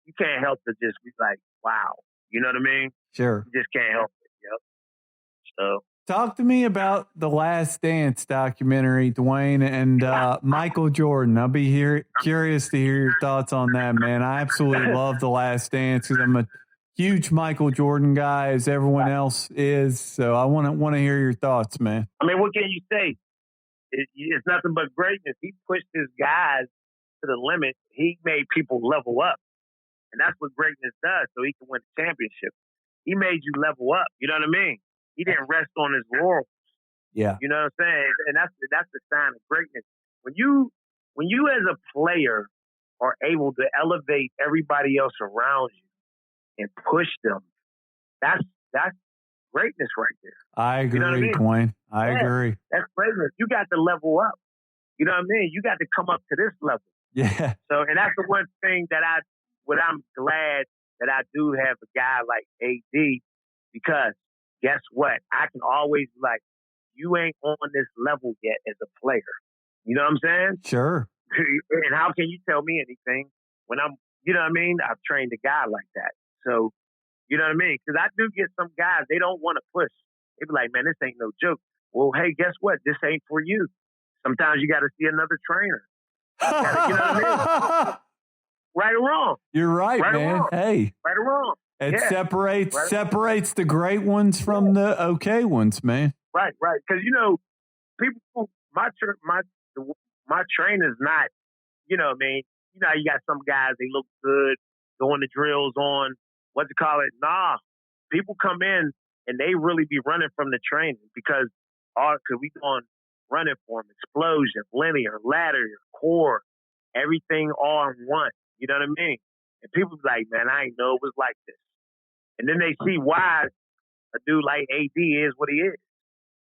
you can't help to just be like, wow. You know what I mean? Sure. You just can't help it, yep. So. Talk to me about the Last Dance documentary, Dwayne, and Michael Jordan. I'll be curious to hear your thoughts on that, man. I absolutely love The Last Dance because I'm a huge Michael Jordan guy, as everyone else is. So I want to hear your thoughts, man. I mean, what can you say? It's nothing but greatness. He pushed his guys to the limit. He made people level up, and that's what greatness does. So he can win the championship. He made you level up. You know what I mean? He didn't rest on his laurels. Yeah. You know what I'm saying? And that's the sign of greatness. When you as a player are able to elevate everybody else around you and push them, that's greatness right there. I agree, you know what I mean? Dwayne. I agree. That's greatness. You got to level up. You know what I mean? You got to come up to this level. Yeah. So, and that's the one thing that I'm glad that I do have a guy like AD, because guess what? I can always be like, you ain't on this level yet as a player. You know what I'm saying? Sure. And how can you tell me anything when you know what I mean? I've trained a guy like that. So, you know what I mean? Because I do get some guys, they don't want to push. They be like, man, this ain't no joke. Well, hey, guess what? This ain't for you. Sometimes you got to see another trainer. You know what I mean? Right or wrong. You're right, man. Wrong. Hey. Right or wrong. It separates the great ones from the okay ones, man. Right. Because, you know, people, my trainer's not, you know what I mean? You know, you got some guys, they look good, doing the drills on, Nah, people come in and they really be running from the training because we going running for them, explosion, linear, ladder, core, everything all in one. You know what I mean? And people be like, man, I didn't know it was like this. And then they see why a dude like AD is what he is.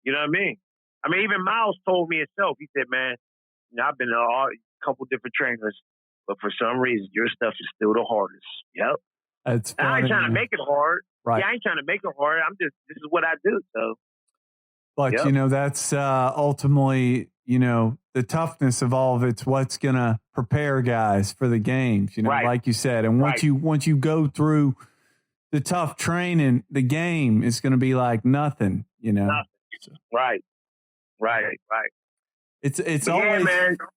You know what I mean? I mean, even Miles told me himself. He said, man, you know, I've been to a couple different trainers, but for some reason, your stuff is still the hardest. Yep. That's funny. I ain't trying to make it hard. Right. Yeah, I ain't trying to make it hard. this is what I do. So. But, you know, that's ultimately, you know, the toughness of all of it's what's going to prepare guys for the games, you know, like you said. And once you go through the tough training, the game is going to be like nothing, you know. So. Right. It's always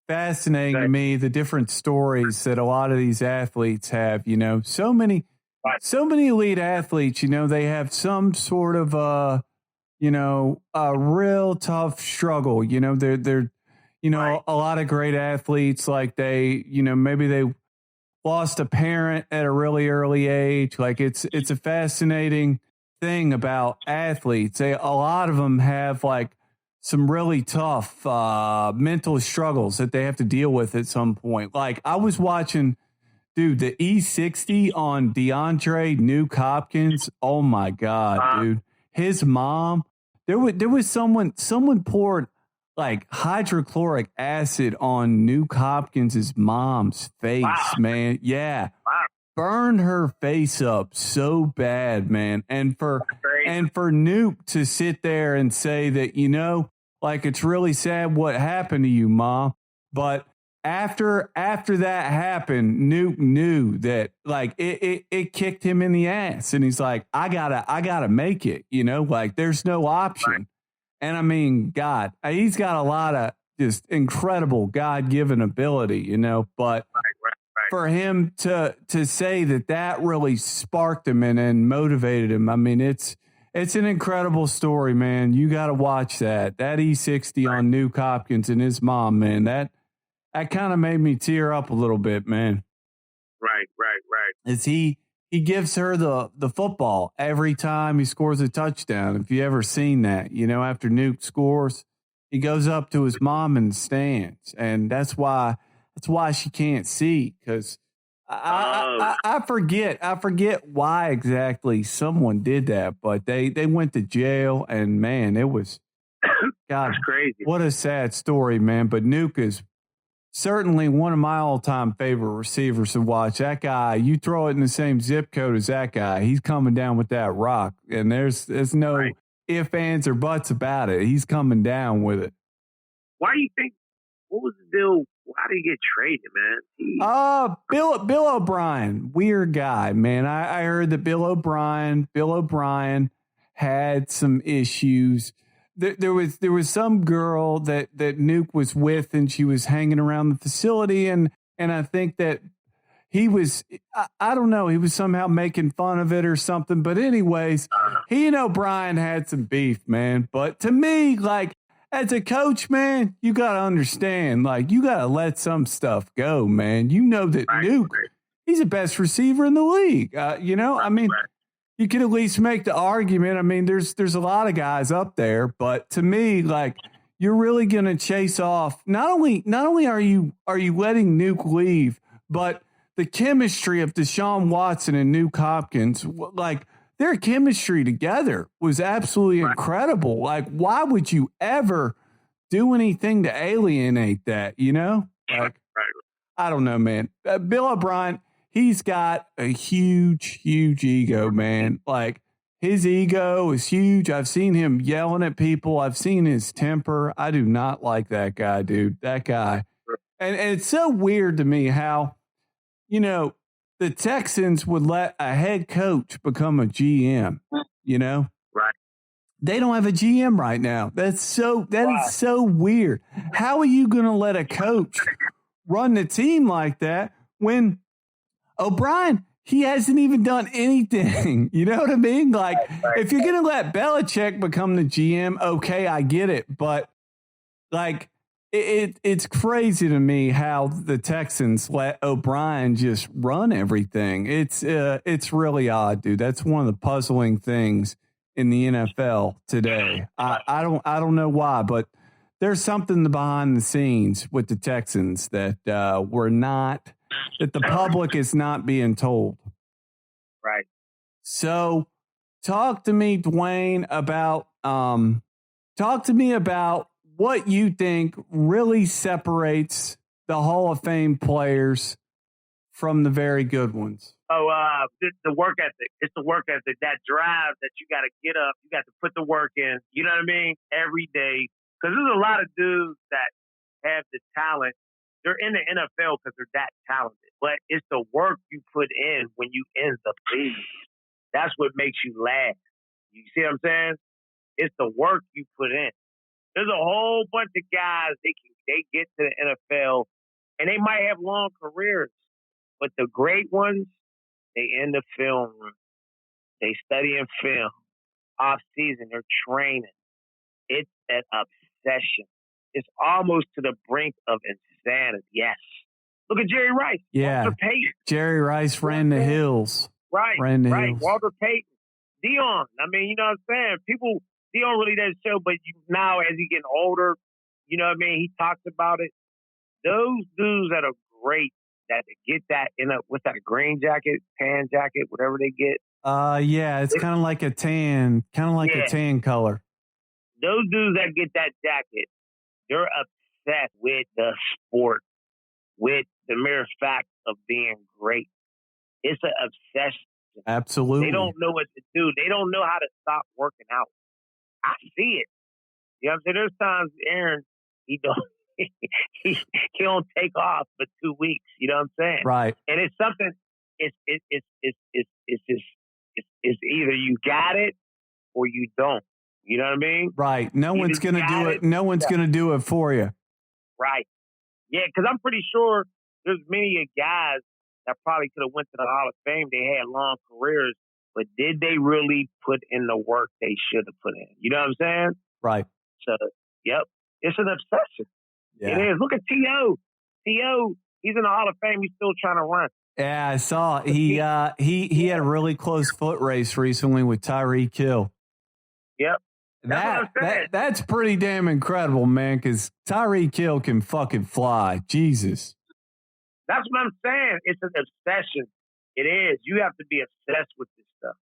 fascinating to me, the different stories that a lot of these athletes have, you know. So many elite athletes, you know, they have some sort of you know, a real tough struggle. You know, they're you know, a lot of great athletes, like they, you know, maybe they lost a parent at a really early age. Like it's a fascinating thing about athletes. A lot of them have like some really tough mental struggles that they have to deal with at some point. Like I was watching, dude, the E60 on DeAndre Nuke Hopkins. Oh my God, dude. His mom, there was someone poured like hydrochloric acid on Nuke Hopkins' mom's face, man. Yeah. burned her face up so bad, man. And for Nuke to sit there and say that, like, it's really sad what happened to you, Mom. But after that happened, Nuke knew that, like, it kicked him in the ass, and he's like, I gotta make it, like, there's no option. Right. And I mean, God, he's got a lot of just incredible God-given ability, but for him to say that really sparked him and motivated him, I mean, it's an incredible story, man. You got to watch that E60 on Nuke Hopkins and his mom, man. That kind of made me tear up a little bit, man. Right. As he gives her the football every time he scores a touchdown. If you ever seen that, after Nuke scores, he goes up to his mom and stands, and that's why she can't see, because I forget why exactly someone did that, but they went to jail, and man, it was God, that's crazy. What a sad story, man. But Nuke is certainly one of my all-time favorite receivers to watch. That guy, you throw it in the same zip code as that guy, he's coming down with that rock, and there's no ifs, ands, or buts about it. He's coming down with it. Why do you think? What was the deal? Why did he get traded, man? Bill O'Brien, weird guy, man. I heard that Bill O'Brien had some issues. There was some girl that Nuke was with, and she was hanging around the facility, and I think that he was, I don't know, he was somehow making fun of it or something. But anyways, he and O'Brien had some beef, man. But to me, like, as a coach, man, you got to understand, like, you got to let some stuff go, man. You know that Nuke, he's the best receiver in the league. I mean, you can at least make the argument. I mean, there's a lot of guys up there, but to me, like, you're really going to chase off. Not only are you letting Nuke leave, but the chemistry of Deshaun Watson and Nuke Hopkins, like, their chemistry together was absolutely incredible. Like, why would you ever do anything to alienate that, Like, I don't know, man. Bill O'Brien, he's got a huge, huge ego, man. Like, his ego is huge. I've seen him yelling at people. I've seen his temper. I do not like that guy, dude. That guy. And it's so weird to me how, the Texans would let a head coach become a GM, Right. They don't have a GM right now. That is so weird. How are you going to let a coach run the team like that when O'Brien, he hasn't even done anything? You know what I mean? Like, if you're going to let Belichick become the GM, okay, I get it. But, like, it's crazy to me how the Texans let O'Brien just run everything. It's really odd, dude. That's one of the puzzling things in the NFL today. I don't know why, but there's something behind the scenes with the Texans that that the public is not being told. Right. So talk to me, Dwayne, about what you think really separates the Hall of Fame players from the very good ones. Oh, the work ethic. It's the work ethic, that drive that you got to get up. You got to put the work in. You know what I mean? Every day. Because there's a lot of dudes that have the talent. They're in the NFL because they're that talented. But it's the work you put in when you in the league. That's what makes you last. You see what I'm saying? It's the work you put in. There's a whole bunch of guys, they get to the NFL, and they might have long careers. But the great ones, they in the film room. They studying film. Off season, they're training. It's an obsession. It's almost to the brink of insanity. Yes. Look at Jerry Rice. Yeah. Walter Payton. Jerry Rice ran the hills. Right. Right. Walter Payton. Dion. I mean, you know what I'm saying? Dion really doesn't show, but now as he getting older, you know what I mean? He talks about it. Those dudes that are great, that get that what's that, a green jacket, tan jacket, whatever they get. Yeah, it's kind of like a tan, a tan color. Those dudes that get that jacket, they're obsessed with the sport, with the mere fact of being great. It's an obsession. Absolutely. They don't know what to do. They don't know how to stop working out. I see it. You know what I'm saying? There's times Aaron, he don't take off for 2 weeks. You know what I'm saying? Right. And it's something. It's either you got it or you don't. You know what I mean? Right. No one's going to do it. No one's going to do it for you. Right. Yeah, because I'm pretty sure there's many guys that probably could have went to the Hall of Fame. They had long careers, but did they really put in the work they should have put in? You know what I'm saying? Right. So, yep, it's an obsession. Yeah. It is. Look at T.O. T.O., he's in the Hall of Fame. He's still trying to run. Yeah, I saw he had a really close foot race recently with Tyreek Hill. Yep. That's pretty damn incredible, man, because Tyreek Hill can fucking fly. Jesus. That's what I'm saying. It's an obsession. It is. You have to be obsessed with this stuff.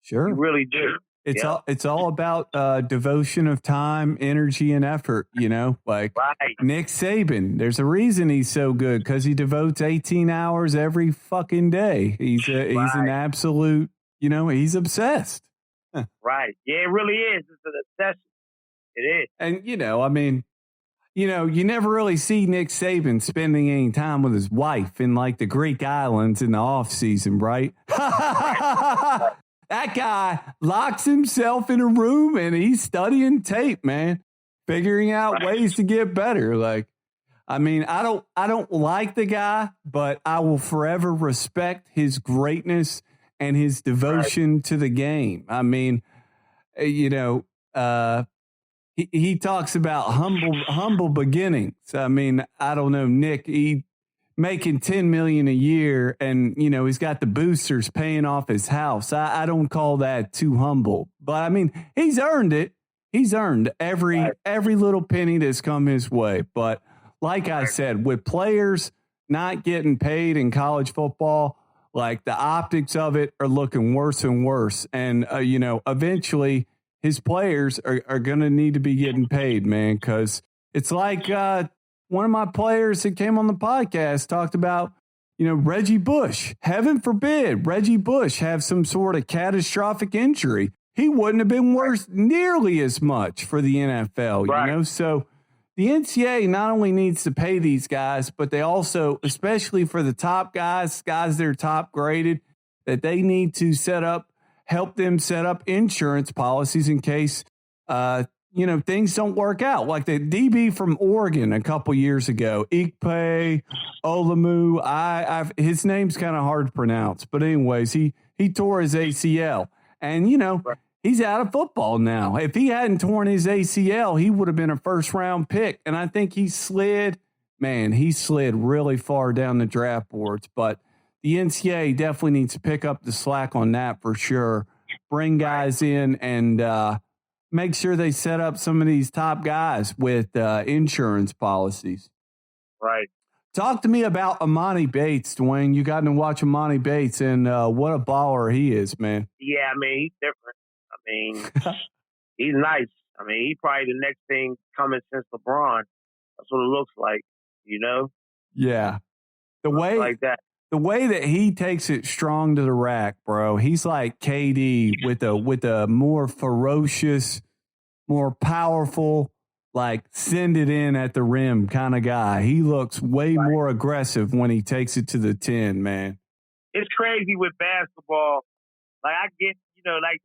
Sure. You really do. It's all about devotion of time, energy, and effort, you know? Like Nick Saban, there's a reason he's so good, because he devotes 18 hours every fucking day. He's an absolute, you know, he's obsessed. Right. Yeah, it really is. It's an obsession. It is. And, you know, I mean, you know, you never really see Nick Saban spending any time with his wife in like the Greek islands in the off season, right? That guy locks himself in a room and he's studying tape, man, figuring out ways to get better. Like, I mean, I don't like the guy, but I will forever respect his greatness and his devotion to the game. I mean, you know, he talks about humble beginnings. I mean, I don't know, Nick, he making $10 million a year, and you know he's got the boosters paying off his house. I don't call that too humble, but I mean he's earned it. He's earned every little penny that's come his way. But like I said, with players not getting paid in college football, like the optics of it are looking worse and worse. And you know, eventually his players are going to need to be getting paid, man, because it's like one of my players that came on the podcast talked about, you know, Reggie Bush. Heaven forbid Reggie Bush have some sort of catastrophic injury. He wouldn't have been worth nearly as much for the NFL, you know? So the NCAA not only needs to pay these guys, but they also, especially for the top guys that are top graded, that they need to help them set up insurance policies in case, you know, things don't work out. Like the DB from Oregon a couple years ago, Ikpe Olamu. His name's kind of hard to pronounce, but anyways, he tore his ACL, and you know he's out of football now. If he hadn't torn his ACL, he would have been a first-round pick, and I think he slid really far down the draft boards. But the NCAA definitely needs to pick up the slack on that for sure. Bring guys in and make sure they set up some of these top guys with insurance policies. Right. Talk to me about Amani Bates, Dwayne. You got to watch Amani Bates, and what a baller he is, man. Yeah, I mean, he's different. I mean, he's nice. I mean, he's probably the next thing coming since LeBron. That's what it looks like, you know? Yeah. The way that he takes it strong to the rack, bro. He's like KD with a more ferocious, more powerful, like send it in at the rim kind of guy. He looks way more aggressive when he takes it to the 10, man. It's crazy with basketball. Like I get, you know, like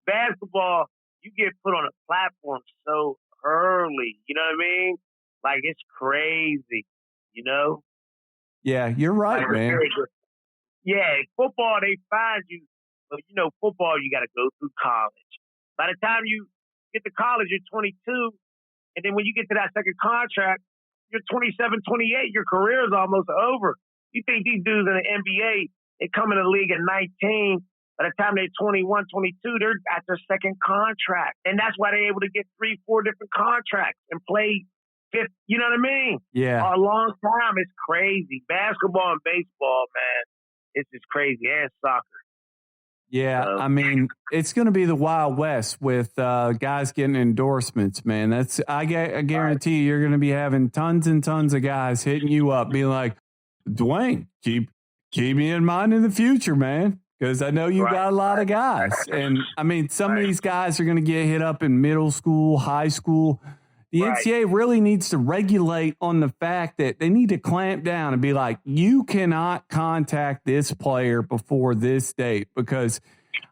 basketball, you get put on a platform so early. You know what I mean? Like it's crazy, you know? Yeah, you're right, man. Yeah, football, they find you. But, you know, football, you got to go through college. By the time you get to college, you're 22. And then when you get to that second contract, you're 27, 28. Your career is almost over. You think these dudes in the NBA, they come in the league at 19. By the time they're 21, 22, they're at their second contract. And that's why they're able to get 3, 4 different contracts and play fifth. You know what I mean? Yeah. A long time. It's crazy. Basketball and baseball, man, it's just crazy. And soccer. Yeah, I mean, it's going to be the Wild West with guys getting endorsements, man. I guarantee you're going to be having tons and tons of guys hitting you up, being like, Dwayne, keep keep me in mind in the future, man, because I know you got a lot of guys. And, I mean, some of these guys are going to get hit up in middle school, high school. The NCAA really needs to regulate on the fact that they need to clamp down and be like, you cannot contact this player before this date because,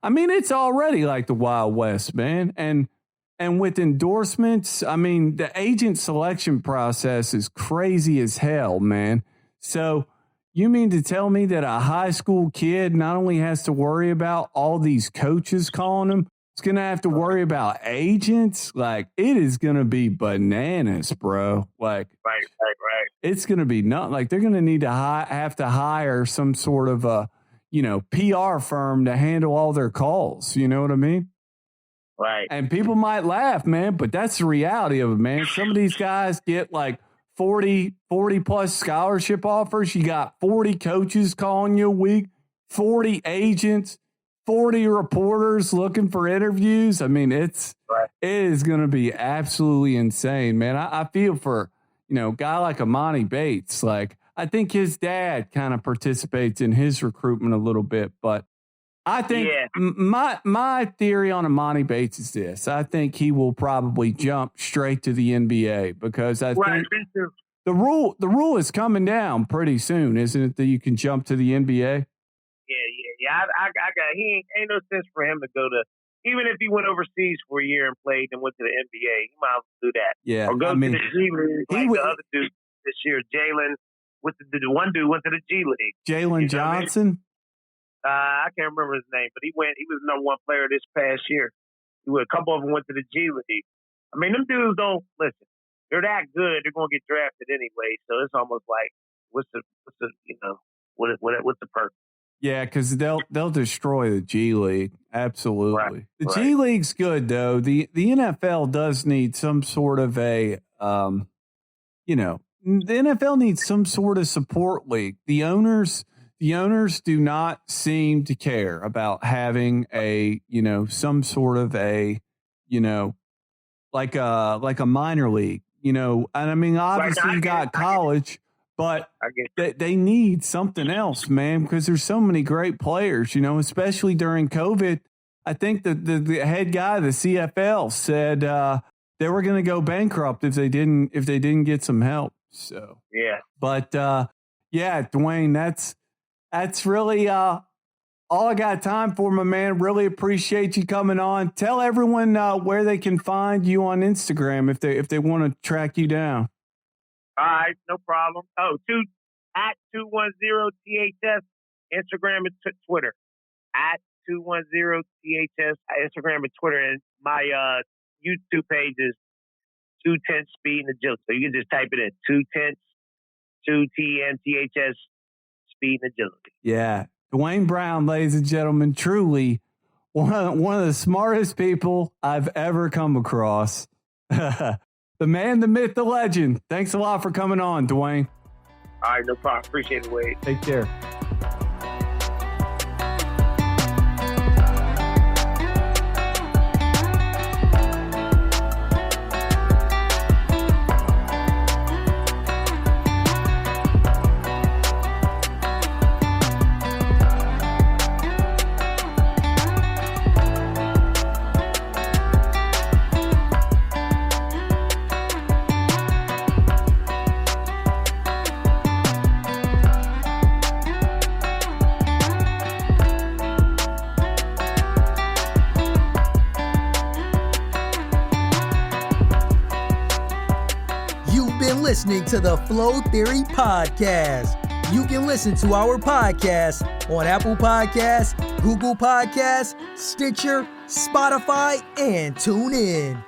I mean, it's already like the Wild West, man. And with endorsements, I mean, the agent selection process is crazy as hell, man. So you mean to tell me that a high school kid not only has to worry about all these coaches calling him, it's going to have to worry about agents? Like, it is going to be bananas, bro. Like, right. It's going to be not like they're going to need to have to hire some sort of a, PR firm to handle all their calls. You know what I mean? Right. And people might laugh, man, but that's the reality of it, man. Some of these guys get like 40 plus scholarship offers. You got 40 coaches calling you a week, 40 agents, 40 reporters looking for interviews. I mean, it is going to be absolutely insane, man. I feel for, a guy like Amani Bates. Like, I think his dad kind of participates in his recruitment a little bit, but I think my theory on Amani Bates is this. I think he will probably jump straight to the NBA because I think the rule is coming down pretty soon, isn't it, that you can jump to the NBA? Yeah. I got. He ain't no sense for him to go to. Even if he went overseas for a year and played and went to the NBA, he might as well do that. Yeah, or go to the G League like the other dude this year. Jalen, the one dude went to the G League. Jalen Johnson. I can't remember his name, but he was the number one player this past year. A couple of them went to the G League. I mean, them dudes don't listen. They're that good. They're going to get drafted anyway. So it's almost like, what's the perk? Yeah, because they'll destroy the G League. Absolutely. The G League's good though. The NFL does need some sort of a the NFL needs some sort of support league. The owners do not seem to care about having a, some sort of a, like a minor league, and I mean, obviously you got college, but they need something else, man, because there's so many great players, especially during COVID. I think the head guy of the CFL said they were going to go bankrupt if they didn't get some help. So, yeah, but Dwayne, that's really all I got time for, my man. Really appreciate you coming on. Tell everyone where they can find you on Instagram if they want to track you down. All right, no problem. Oh, at 210THS, Instagram and Twitter. At 210THS, Instagram and Twitter. And my YouTube page is 210 Speed and Agility. So you can just type it in, 210, 2TNTHS, Speed and Agility. Yeah. DeWayne Brown, ladies and gentlemen, truly one of the smartest people I've ever come across. The man, the myth, the legend. Thanks a lot for coming on, Dwayne. All right, no problem. Appreciate it, Wade. Take care. Listening to the Flow Theory Podcast. You can listen to our podcast on Apple Podcasts, Google Podcasts, Stitcher, Spotify, and TuneIn.